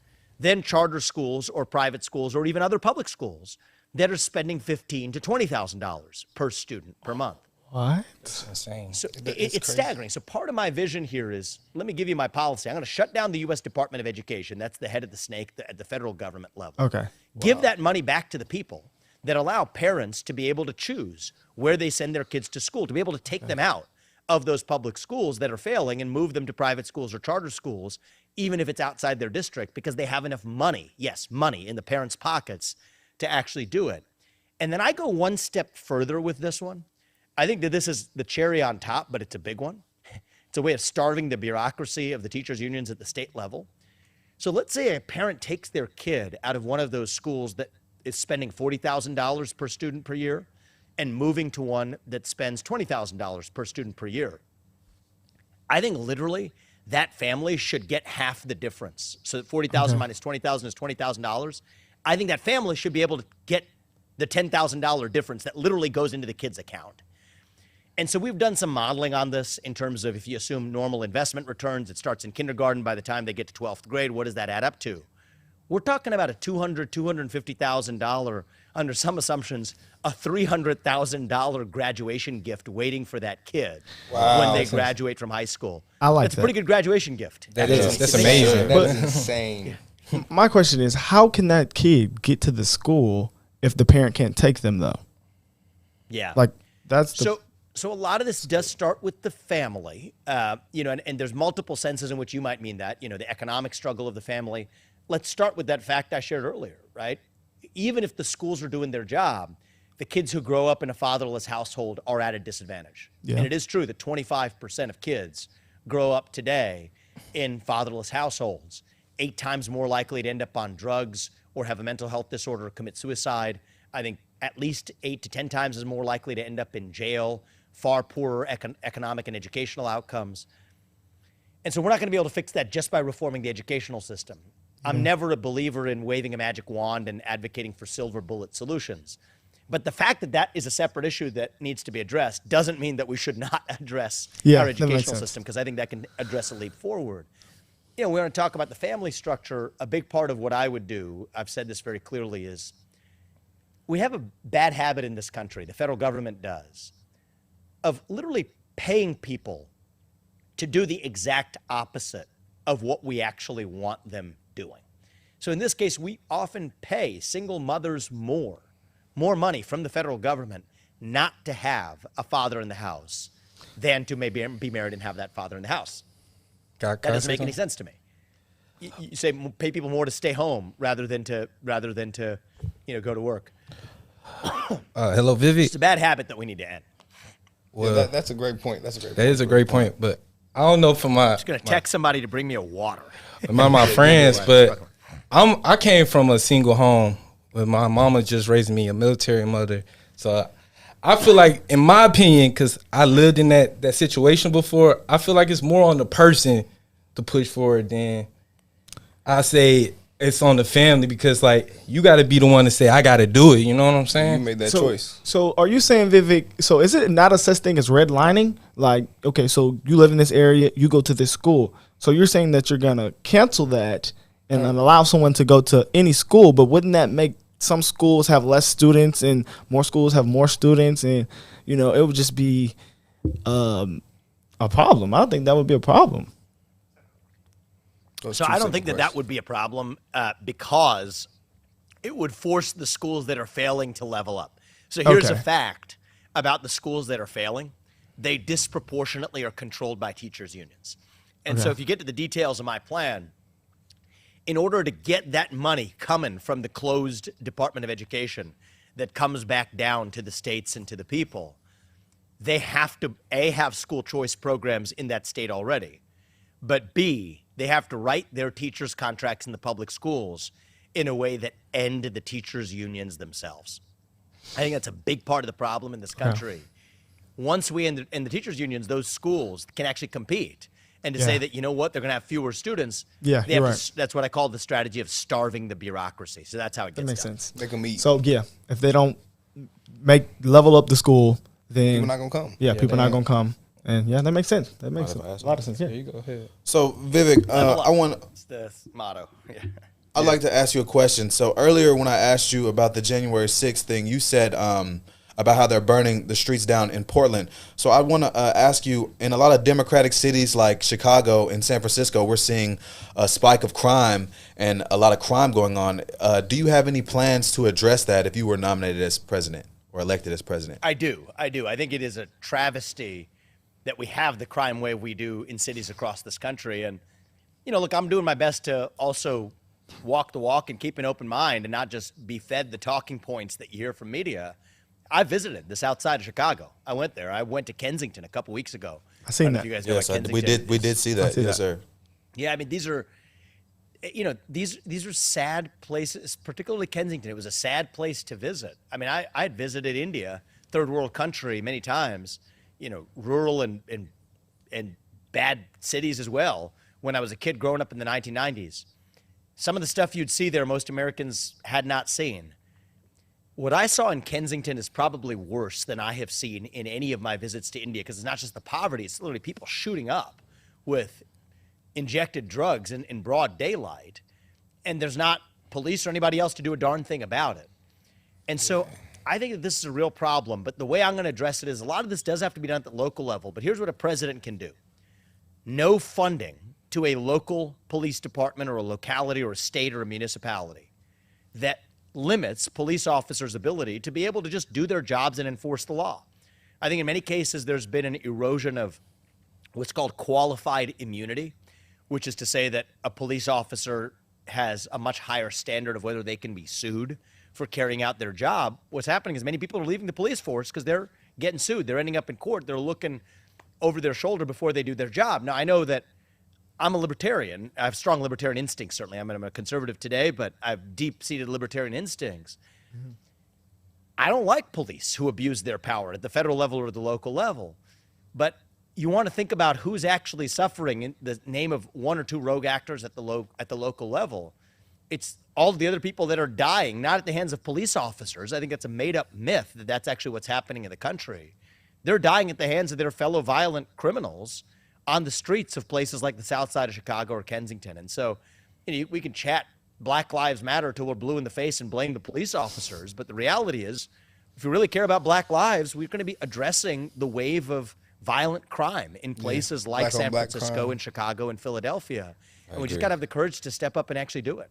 than charter schools or private schools or even other public schools that are spending $15,000 to $20,000 per student per month. What? That's insane. So it's staggering. So part of my vision here is, let me give you my policy. I'm going to shut down the U.S. Department of Education. That's the head of the snake at the federal government level. Okay. Give that money back to the people that allow parents to be able to choose where they send their kids to school, to be able to take them out of those public schools that are failing and move them to private schools or charter schools, even if it's outside their district, because they have enough money, yes, money in the parents' pockets to actually do it. And then I go one step further with this one. I think that this is the cherry on top, but it's a big one. It's a way of starving the bureaucracy of the teachers' unions at the state level. So let's say a parent takes their kid out of one of those schools that is spending $40,000 per student per year and moving to one that spends $20,000 per student per year. I think literally that family should get half the difference. So that 40,000 minus 20,000 is $20,000. I think that family should be able to get the $10,000 difference that literally goes into the kid's account. And so we've done some modeling on this in terms of if you assume normal investment returns, it starts in kindergarten. By the time they get to 12th grade, what does that add up to? We're talking about a $200,000, $250,000, under some assumptions, a $300,000 graduation gift waiting for that kid when they graduate from high school. I like That's that. a pretty good graduation gift. That's amazing. That is insane. My question is, how can that kid get to the school if the parent can't take them, though? Yeah. Like, that's the... So a lot of this does start with the family, and there's multiple senses in which you might mean that, the economic struggle of the family. Let's start with that fact I shared earlier, right? Even if the schools are doing their job, the kids who grow up in a fatherless household are at a disadvantage. Yeah. And it is true that 25% of kids grow up today in fatherless households, 8 times more likely to end up on drugs or have a mental health disorder or commit suicide. I think at least 8 to 10 times as more likely to end up in jail, far poorer economic and educational outcomes. And so we're not going to be able to fix that just by reforming the educational system. I'm never a believer in waving a magic wand and advocating for silver bullet solutions. But the fact that that is a separate issue that needs to be addressed doesn't mean that we should not address our educational system, because I think that can address a leap forward. You know, we want to talk about the family structure. A big part of what I would do, I've said this very clearly, is we have a bad habit in this country, the federal government does, of literally paying people to do the exact opposite of what we actually want them doing. So in this case, we often pay single mothers more money from the federal government not to have a father in the house than to maybe be married and have that father in the house. That doesn't make any sense to me. You say pay people more to stay home rather than to go to work. Hello, Vivek. It's a bad habit that we need to end. Well, Yeah, that's a great point. That is a great point, but I don't know for my. I'm just gonna text somebody to bring me a water. My friends, but I came from a single home. But my mama just raised me, a military mother. So I feel like, in my opinion, because I lived in that situation before, I feel like it's more on the person to push forward than I say it's on the family, because, like, you got to be the one to say, I got to do it. You know what I'm saying? You made that choice. So are you saying, Vivek, so is it not a such thing as redlining? Like, okay, so you live in this area, you go to this school. So you're saying that you're going to cancel that and then allow someone to go to any school, but wouldn't that make some schools have less students and more schools have more students, and it would just be a problem? I don't think that would be a problem. So I don't think that would be a problem because it would force the schools that are failing to level up. So here's a fact about the schools that are failing. They disproportionately are controlled by teachers' unions. And so if you get to the details of my plan, in order to get that money coming from the closed Department of Education that comes back down to the states and to the people, they have to, A, have school choice programs in that state already, but B, they have to write their teachers' contracts in the public schools in a way that end the teachers' unions themselves. I think that's a big part of the problem in this country. Once we end the teachers' unions, those schools can actually compete. And to say that, you know what, they're going to have fewer students. Yeah, they have that's what I call the strategy of starving the bureaucracy. So that's how it gets done. That makes sense. They can meet. So, if they don't level up the school, then People not going to come. Yeah, people not going to come. And, that makes sense. That makes a lot of sense, yeah. There you go ahead. So, Vivek, I want. It's the motto. Yeah. I'd like to ask you a question. So earlier when I asked you about the January 6th thing, you said about how they're burning the streets down in Portland. So I want to ask you, in a lot of democratic cities like Chicago and San Francisco, we're seeing a spike of crime and a lot of crime going on. Do you have any plans to address that if you were nominated as president or elected as president? I do. I think it is a travesty that we have the crime wave we do in cities across this country. And, look, I'm doing my best to also walk the walk and keep an open mind and not just be fed the talking points that you hear from media. I visited this outside of Chicago. I went there. I went to Kensington a couple weeks ago. I seen that. You guys know Yes, Kensington. we did see that. Yes, sir. Yeah, I mean, these are, these are sad places, particularly Kensington. It was a sad place to visit. I mean, I had visited India, third world country, many times, rural and bad cities as well, when I was a kid growing up in the 1990s. Some of the stuff you'd see there, most Americans had not seen. What I saw in Kensington is probably worse than I have seen in any of my visits to India, because it's not just the poverty, it's literally people shooting up with injected drugs in broad daylight, and there's not police or anybody else to do a darn thing about it. And so I think that this is a real problem, but the way I'm going to address it is a lot of this does have to be done at the local level, but here's what a president can do. No funding to a local police department or a locality or a state or a municipality that limits police officers' ability to be able to just do their jobs and enforce the law. I think in many cases there's been an erosion of what's called qualified immunity, which is to say that a police officer has a much higher standard of whether they can be sued for carrying out their job. What's happening is many people are leaving the police force because they're getting sued. They're ending up in court. They're looking over their shoulder before they do their job. Now, I know that I'm a libertarian. I have strong libertarian instincts, certainly. I'm a conservative today, but I have deep-seated libertarian instincts. Mm-hmm. I don't like police who abuse their power at the federal level or the local level. But you want to think about who's actually suffering in the name of one or two rogue actors at the local level. It's all the other people that are dying, not at the hands of police officers. I think that's a made-up myth that that's actually what's happening in the country. They're dying at the hands of their fellow violent criminals on the streets of places like the South Side of Chicago or Kensington. And so we can chat Black Lives Matter till we're blue in the face and blame the police officers. But the reality is, if we really care about Black lives, we're going to be addressing the wave of violent crime in places like San Francisco and Chicago and Philadelphia. And we just got to have the courage to step up and actually do it.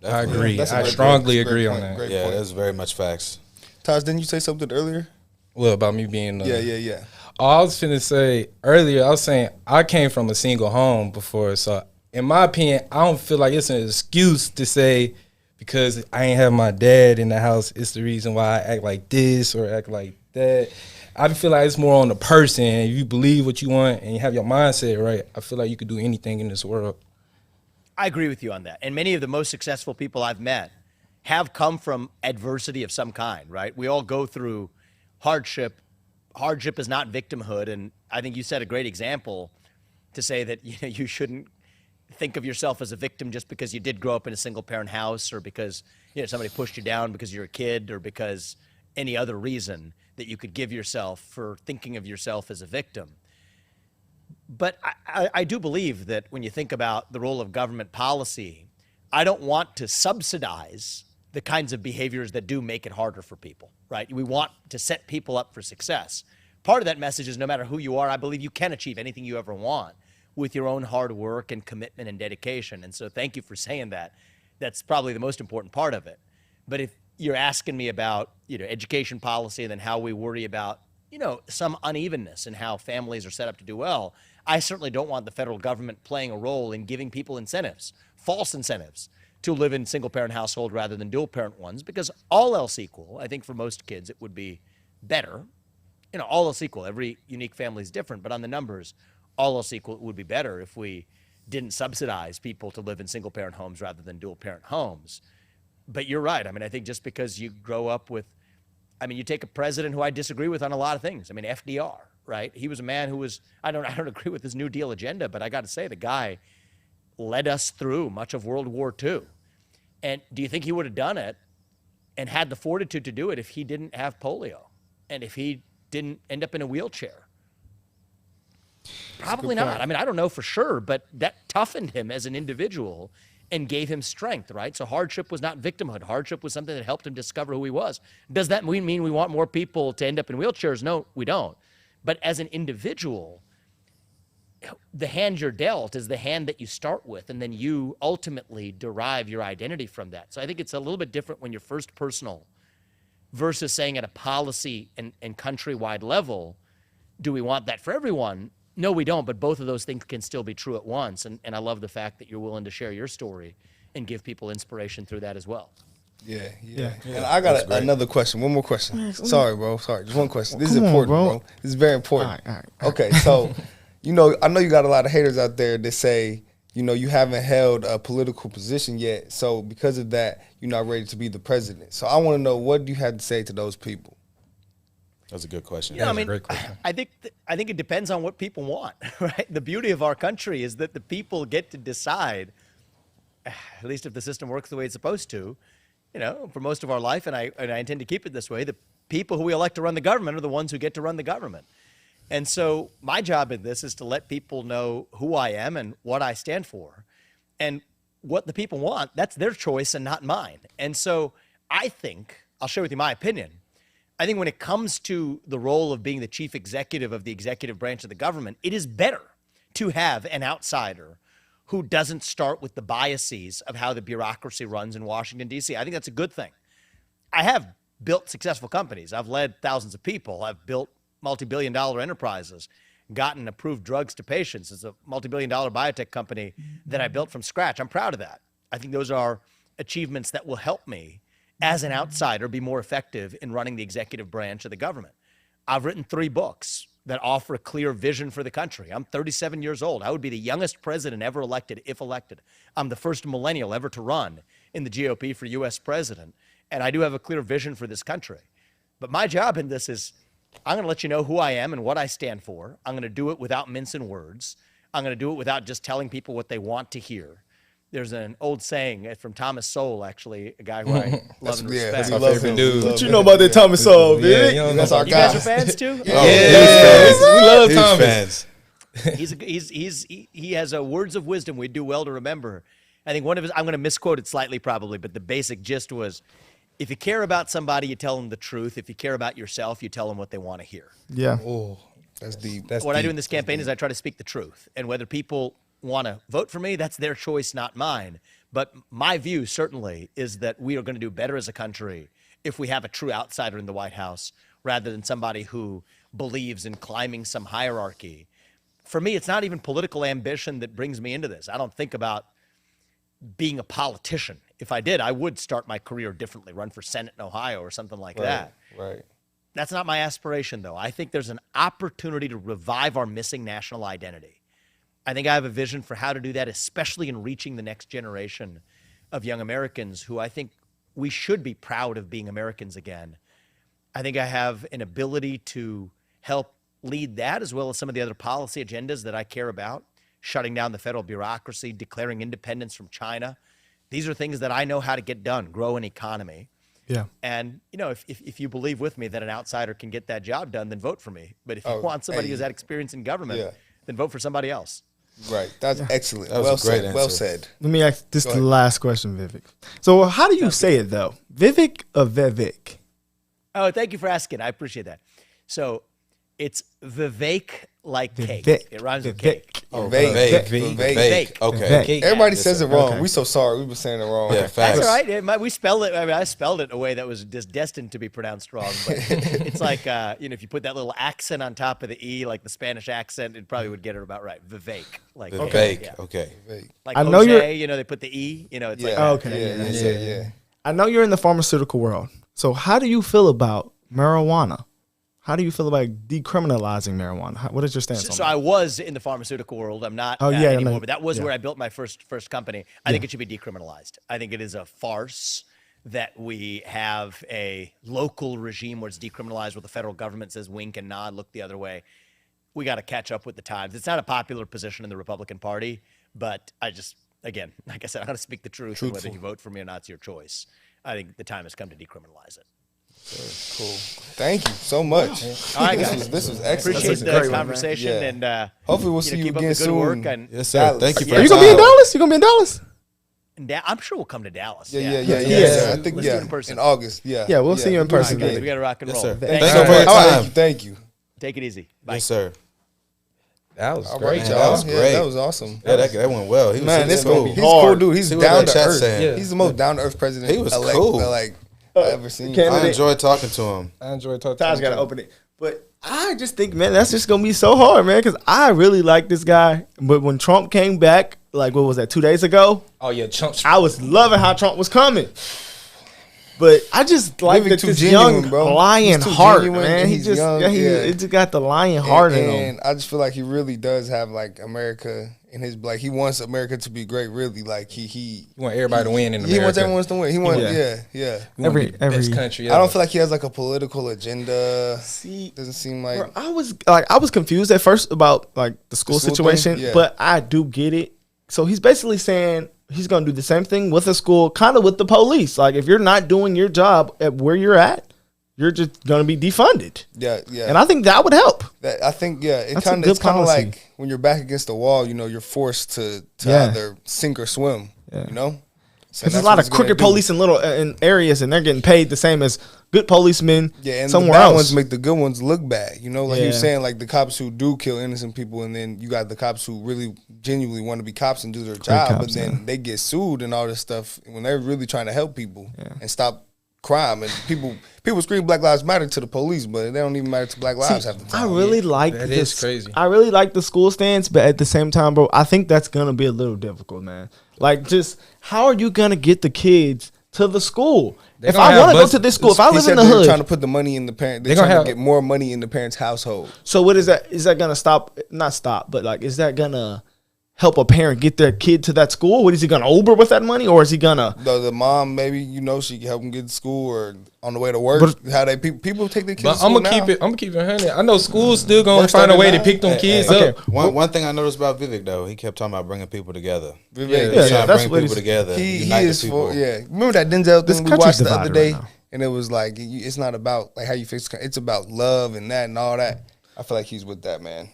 I agree. I strongly agree on that. Yeah, that's very much facts. Taj, didn't you say something earlier? Well, about me being Yeah. Oh, I was finna say earlier, I was saying I came from a single home before, so in my opinion, I don't feel like it's an excuse to say because I ain't have my dad in the house, it's the reason why I act like this or act like that. I feel like it's more on the person. If you believe what you want and you have your mindset right, I feel like you could do anything in this world. I agree with you on that. And many of the most successful people I've met have come from adversity of some kind, right? We all go through hardship. Hardship is not victimhood. And I think you set a great example to say that you shouldn't think of yourself as a victim just because you did grow up in a single parent house or because somebody pushed you down because you're a kid or because any other reason that you could give yourself for thinking of yourself as a victim. But I do believe that when you think about the role of government policy, I don't want to subsidize the kinds of behaviors that do make it harder for people, right? We want to set people up for success. Part of that message is no matter who you are, I believe you can achieve anything you ever want with your own hard work and commitment and dedication. And so thank you for saying that. That's probably the most important part of it. But if you're asking me about, education policy and then how we worry about, some unevenness in how families are set up to do well, I certainly don't want the federal government playing a role in giving people incentives, false incentives, to live in single-parent household rather than dual-parent ones, because all else equal, I think for most kids it would be better. All else equal, every unique family is different, but on the numbers, all else equal, it would be better if we didn't subsidize people to live in single-parent homes rather than dual-parent homes. But you're right. I think just because you grow up with, you take a president who I disagree with on a lot of things. FDR, right? He was a man who was, I don't agree with his New Deal agenda, but I got to say, the guy led us through much of World War II. And do you think he would have done it and had the fortitude to do it if he didn't have polio and if he didn't end up in a wheelchair? Probably not. I don't know for sure, but that toughened him as an individual and gave him strength, right? So hardship was not victimhood. Hardship was something that helped him discover who he was. Does that mean we want more people to end up in wheelchairs? No, we don't. But as an individual, the hand you're dealt is the hand that you start with, and then you ultimately derive your identity from that. So I think it's a little bit different when you're first personal versus saying at a policy and countrywide level, do we want that for everyone? No, we don't, but both of those things can still be true at once. And I love the fact that you're willing to share your story and give people inspiration through that as well. Yeah. And I got another question, one more question. Sorry, bro. Just one question. This is important, bro. This is very important. All right. Okay, so, I know you got a lot of haters out there that say, you haven't held a political position yet. So because of that, you're not ready to be the president. So I want to know, what do you have to say to those people? That's a good question. Yeah, a great question. I think it depends on what people want, right? The beauty of our country is that the people get to decide, at least if the system works the way it's supposed to, for most of our life, and I intend to keep it this way, the people who we elect to run the government are the ones who get to run the government. And so my job in this is to let people know who I am and what I stand for. And what the people want, that's their choice and not mine. And so I think, I'll share with you my opinion, I think when it comes to the role of being the chief executive of the executive branch of the government, it is better to have an outsider who doesn't start with the biases of how the bureaucracy runs in Washington, D.C. I think that's a good thing. I have built successful companies. I've led thousands of people. I've built multi-billion-dollar enterprises, gotten approved drugs to patients. It's a multi-billion-dollar biotech company that I built from scratch. I'm proud of that. I think those are achievements that will help me as an outsider be more effective in running the executive branch of the government. I've written 3 books that offer a clear vision for the country. I'm 37 years old. I would be the youngest president ever elected if elected. I'm the first millennial ever to run in the GOP for U.S. president. And I do have a clear vision for this country. But my job in this is I'm going to let you know who I am and what I stand for. I'm going to do it without mincing words. I'm going to do it without just telling people what they want to hear. There's an old saying from Thomas Sowell, actually, a guy who I love and respect. That's my favorite dude. What you know about that Thomas Sowell, Vivek? Yeah, That's our You guy. guys are fans too? we love Huge Thomas. fans. He has words of wisdom we'd do well to remember. I think one of his, I'm going to misquote it slightly probably, but the basic gist was, if you care about somebody, you tell them the truth. If you care about yourself, you tell them what they want to hear. Yeah. Oh, That's deep. that's What I do deep. in this campaign is I try to speak the truth. And whether people want to vote for me, that's their choice, not mine. But my view certainly is that we are going to do better as a country if we have a true outsider in the White House rather than somebody who believes in climbing some hierarchy. For me, it's not even political ambition that brings me into this. I don't think about being a politician. If I did, I would start my career differently, run for Senate in Ohio or something like that. Right. That's not my aspiration, though. I think there's an opportunity to revive our missing national identity. I think I have a vision for how to do that, especially in reaching the next generation of young Americans who I think we should be proud of being Americans again. I think I have an ability to help lead that, as well as some of the other policy agendas that I care about, shutting down the federal bureaucracy, declaring independence from China. These are things that I know how to get done, grow an economy. Yeah. And, you know, if you believe with me that an outsider can get that job done, then vote for me. But if you want somebody who's had experience in government, then vote for somebody else. Right. That's excellent. That was well a great said. answer. Well said. Let me ask this the last question, Vivek. So how do you say it though? Vivek or Vivek? Oh, thank you for asking. I appreciate that. So it's Vivek like cake. Vivek. It rhymes with Vivek. cake. Vivek. Okay. Everybody says it wrong. Okay. We so sorry. We've been saying it wrong. Yeah, facts. That's all right. We spelled it. I mean, I spelled it in a way that was just destined to be pronounced wrong. But it's like, if you put that little accent on top of the E, like the Spanish accent, it probably would get it about right. Vivek. Like Vivek. yeah. Okay. Like I Jose, know you're- they put the E, it's Yeah. like Oh, that. okay. Yeah. I know you're in the pharmaceutical world. So how do you feel about marijuana? How do you feel about decriminalizing marijuana? What is your stance on So that? I was in the pharmaceutical world. I'm not Oh, yeah, anymore, no, but that was yeah. where I built my first company. I think it should be decriminalized. I think it is a farce that we have a local regime where it's decriminalized, where the federal government says wink and nod, look the other way. We got to catch up with the times. It's not a popular position in the Republican Party, but I just, again, like I said, I got to speak the truth, and whether you vote for me or not, it's your choice. I think the time has come to decriminalize it. Cool. Thank you so much. All right, guys. This was excellent. Appreciate This is the great, man. conversation, Yeah. and Hopefully we'll see you keep up again the good soon. work. And Yes, sir. Dallas. Thank you for Yeah. Are your you gonna be in time. Dallas? You gonna be in Dallas? I'm sure we'll come to Dallas. Yeah. Yeah. I think Let's do it in person. in August. Yeah. Yeah, we'll see you in do it person. together. We got to rock and Yes, roll. sir. Thanks. Thank you for your All right, time. Thank you. Take it easy. Bye. Yes, sir. That was All great. right, Man, y'all. that was great. That was awesome. Yeah, that went well. He was Man, this cool. he's cool dude. He's See what down that to chat earth. saying. Yeah. He's the most down to earth president. He was elect cool. that, like I ever seen. Candidate. I enjoyed talking to him. I enjoyed talking Taj to got to him. open it. But I just think, man, that's just going to be so hard, man, because I really like this guy. But when Trump came back, like, what was that, 2 days ago? Oh, yeah, chumps. I was loving how Trump was coming. But I just like Vivek that too this genuine, young bro. lion He's too heart, genuine, man. and He he's just, young, it just got the lion heart in him. And I just feel like he really does have like America in his, like he wants America to be great. Really, like he You want everybody to win in America. he wants everyone to win. He wants Yeah. yeah. We wanna be the Every- best country I don't ever. feel like he has like a political agenda. See, Doesn't seem like bro, I was confused at first about like the school school situation, thing? Yeah. but I do get it. So he's basically saying he's going to do the same thing with a school, kind of with the police. Like if you're not doing your job at where you're at, you're just going to be defunded. yeah. And I think that would help. That, I think it That's a kind good of it's kind of policy. like when you're back against the wall. You know, you're forced to Yeah. either sink or swim. Yeah. You know, so Because there's that's a lot what of he's gonna crooked do. police in little in areas, and they're getting paid the same as good policemen Yeah, and somewhere the bad else. ones make the good ones look bad. You know, like you were Yeah. saying, like the cops who do kill innocent people, and then you got the cops who really genuinely want to be cops and do their job, cops, but then yeah. they get sued and all this stuff when they're really trying to help people and stop crime. And people scream Black Lives Matter to the police, but they don't even matter to Black lives half the I time. really like That this. is crazy. I really like the school stance, but at the same time, bro, I think that's gonna be a little difficult, man. Like, just how are you gonna get the kids to the school? They If gonna I have want to go bus- to this school, if I He live said in the they're hood, trying to put the money in the parent. They're They gonna trying have- to get more money in the parent's household. so what is that? Is that gonna stop? Not stop, but like, is that gonna help a parent get their kid to that school? What is he gonna Uber with that money, or is he gonna the mom maybe she can help them get to school or on the way to work? How they people take their kids to school I'm gonna keep it 100. I know schools still gonna find a way to pick them kids up. One thing I noticed about Vivek though, he kept talking about bringing people together. Vivek, that's bringing people together. He is for Remember that Denzel thing we watched the other day, and it was like it's not about like how you fix. It's about love and that and all that. I feel like he's with that, man.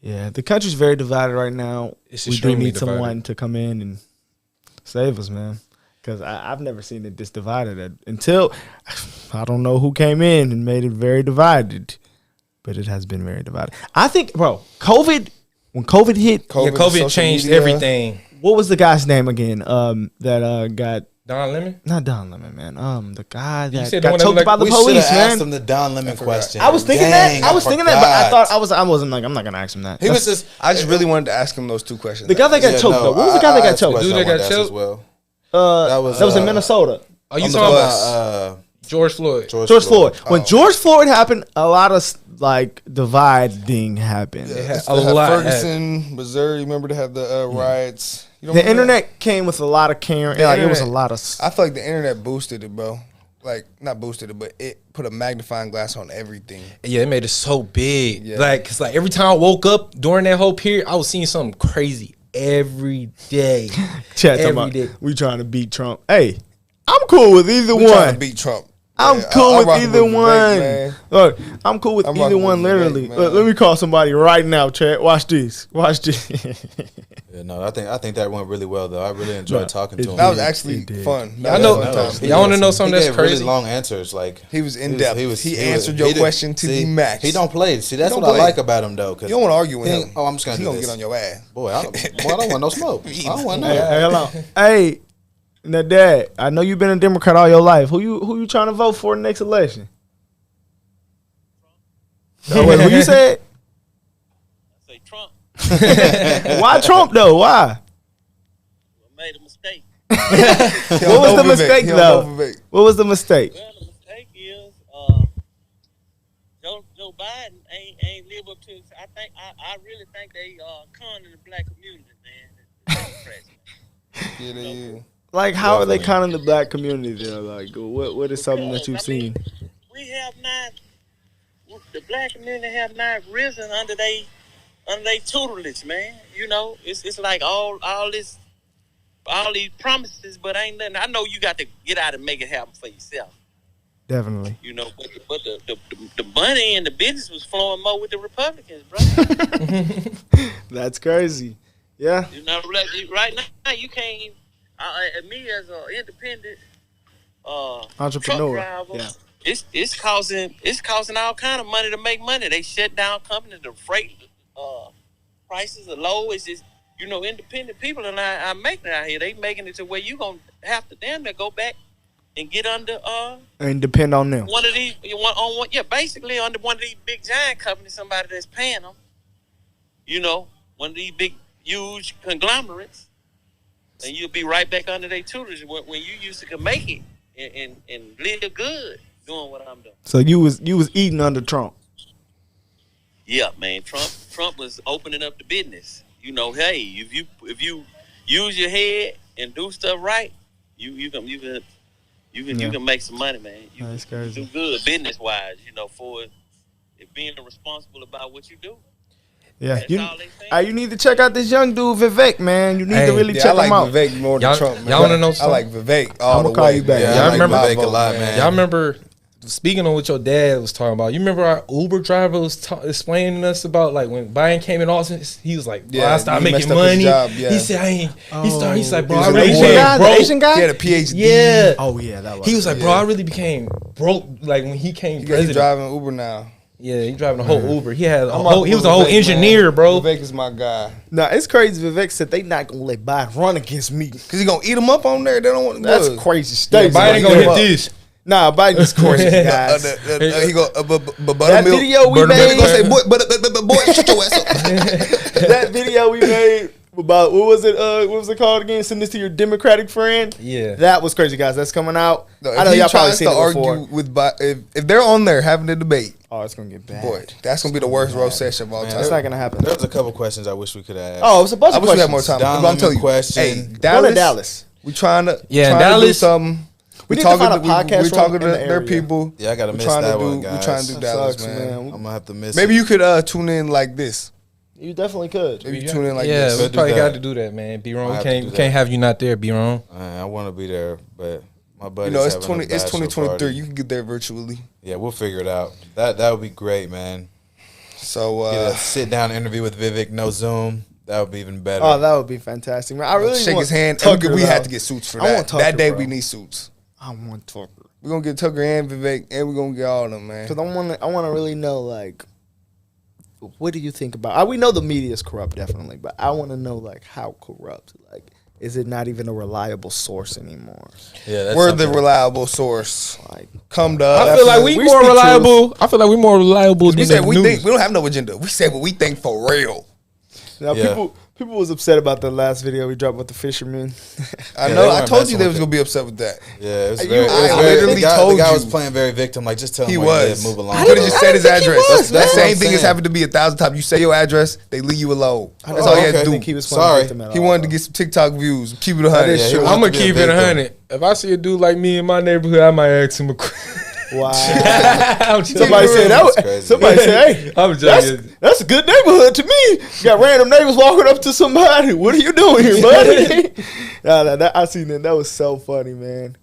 Yeah, the country's very divided right now. It's we do extremely need divided. someone to come in and save us, man. Because I've never seen it this divided until I don't know who came in and made it very divided, but it has been very divided. I think, bro, when COVID hit, COVID changed everything. What was the guy's name again? That got Don Lemon? Not Don Lemon, man. The guy that got choked by the police, man. Asked him the Don Lemon question. I was thinking that. I was thinking that, but I wasn't like, I'm not gonna ask him that. I just really wanted to ask him those two questions. The guy that got choked, though. What was the guy that got choked? Dude that got choked? That was in Minnesota. Are you talking about George Floyd? George Floyd. When George Floyd happened, a lot of like dividing happened. A lot. Ferguson, Missouri. Remember to have the riots. The internet came with a lot of caring. It was a lot of. I feel like the internet boosted it, bro. Like not boosted it, but it put a magnifying glass on everything. Yeah, it made it so big. Yeah. Like, cause like every time I woke up during that whole period, I was seeing something crazy every day. Chat every day. We trying to beat Trump. Hey, I'm cool with either one. Trying to beat Trump. I'm cool with either one. Look, I'm cool with either one. Literally, let me call somebody right now. Chat, watch this. Watch this. Yeah, no, I think that went really well though. I really enjoyed talking to him. That was actually fun. Y'all want to know something that's crazy? Really long answers. Like he was in depth. He answered your question to the max. He don't play. See, that's what I like about him though. You don't want to argue with him. Oh, I'm just gonna. He gonna get on your ass. Boy, I don't want no smoke. I don't want no. Hey, hello. Hey. Now, Dad, I know you've been a Democrat all your life. Who you trying to vote for in the next election? No, wait, who you said? I say Trump. Why Trump though? Why? I made a mistake. What was the mistake though? What was the mistake? Well, the mistake is Joe Biden ain't live up to. I really think they conning the black community, man. Yeah, they is. Like, how are they conning the black community there? Like, what is something that you've seen? We have not, the black community have not risen under they tutelage, man. You know, it's like all these promises, but ain't nothing. I know you got to get out and make it happen for yourself. Definitely. You know, but the money and the business was flowing more with the Republicans, bro. That's crazy. Yeah. You know, right now you can't. Me as an independent entrepreneur, truck driver, it's causing all kind of money to make money. They shut down companies. The freight prices are low. It's just independent people and I'm making it out here. They making it to where you gonna have to damn near go back and get under and depend on them. One of these basically under one of these big giant companies, somebody that's paying them. One of these big huge conglomerates. And you'll be right back under their tutelage when you used to make it and live good doing what I'm doing. So you was eating under Trump. Yeah, man. Trump was opening up the business. Hey, if you use your head and do stuff right, you can make some money, man. You can do good business wise. For it being responsible about what you do. Yeah, you need to check out this young dude Vivek, man. You need to really check him out. I like Vivek more than Trump. Man. Y'all want to know something? I like Vivek. I'm gonna call you back. Yeah, I remember Vivek a lot, man. Y'all remember speaking on what your dad was talking about. You remember our Uber driver was explaining to us about like when Biden came in Austin. He was like, "Bro, I started making money." He said, "I ain't." He's like, "Bro, I really became broke." The Asian guy? He had a PhD. Yeah. Oh yeah, that was. He was like, "Bro, I really became broke." Like when he came president. He's driving Uber now. Yeah, he driving a whole Uber. He had he was a whole engineer, man. bro. Vivek is my guy. Nah, it's crazy. Vivek said they not gonna let Biden run against me because he gonna eat him up on there. They don't want. That's crazy. State. Biden gonna hit this. Nah, Biden's crazy, guys. He go that video we made. Gonna say, boy, shut your ass up. That video we made About what was it? What was it called again? Send this to your Democratic friend. Yeah, that was crazy, guys. That's coming out. No, I know y'all probably seen it before. If they're on there having a debate, it's gonna get bad. Boy, that's gonna be the worst roast session of all time. That's not gonna happen. There was a couple questions I wish we could have asked. Oh, it was a bunch I of wish we had questions. more time. I'm telling you, question. hey, Dallas. We trying to Dallas. to do something. We need to find a podcast we talking to in the their area. people. Yeah, I gotta miss trying that to do, one, guys. We're trying to do Dallas, sucks, man. I'm gonna have to miss. Maybe it. you could tune in like this. You definitely could. Maybe tune in like yeah, this. we do probably that. got to do that, man. Be wrong. I We have to can't do we can't that. have you not there. Be wrong. I want to be there, but my buddy. You know, it's 2023. You can get there virtually. Yeah, we'll figure it out. That would be great, man. So Get a sit down interview with Vivek, no Zoom. That would be even better. Oh, that would be fantastic, man. I really shake want his hand. Tucker, We though. had to get suits for I that. want Tucker, That day bro. we need suits. I want Tucker We're gonna get Tucker and Vivek, and we're gonna get all of them, man. because I want to really know, like, what do you think about? We know the media is corrupt, definitely, but I want to know, like, how corrupt. Like, is it not even a reliable source anymore? Yeah, that's We're the something. reliable source. Like, Come to I us. feel like we more speak reliable. truth. I feel like we more reliable We than said the we news. think. We don't have no agenda. We said what we think for real. now Yeah. people was upset about the last video we dropped with the fishermen. I Yeah, know. they I weren't told messing you they with was it. gonna be upset with that. Yeah, it was You- very. I literally the guy, told the guy was you. playing very victim. Like, just tell him He where was. you live, move along. He could have just said his think he address. was, That man. same That's what thing I'm has saying. happened to me 1,000 times. You say your address, they leave you alone. That's don't all you had to think do. he was playing Sorry. victim at He all, wanted to though. get some TikTok views. Keep it That 100. is true. I'm gonna to be a keep it victim. 100. If I see a dude like me in my neighborhood, I might ask him a question. Wow. I'm Somebody joking. said that. That's Was, crazy. somebody said, "Hey, I'm joking. that's a good neighborhood to me." You got random neighbors walking up to somebody. What are you doing here, buddy? I seen that. That was so funny, man.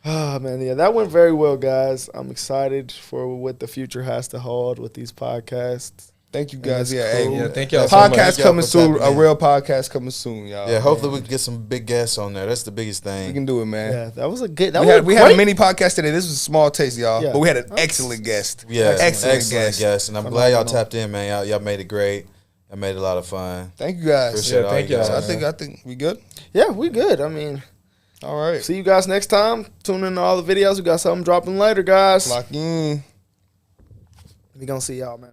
Oh man, yeah, that went very well, guys. I'm excited for what the future has to hold with these podcasts. Thank you guys. that's Yeah, cool. hey, Yeah, thank y'all so much. podcast Thank y'all coming for soon. tapping A in. real podcast coming soon, y'all. Yeah, hopefully we can get some big guests on there. That's the biggest we thing. can do it, man. Yeah, that was a good. That We was had, we had a great. mini podcast today. This was a small taste, y'all, Yeah. but we had an excellent guest. Yeah, excellent guest. And I'm glad y'all tapped in, man. Y'all made it great. Y'all made it a lot of fun. Thank you guys. Appreciate Yeah, all thank you y'all. guys. I think we good. Yeah, we good. I mean, All right. see you guys next time. Tune in to all the videos. We got something dropping later, guys. Lock in. We gonna see y'all, man.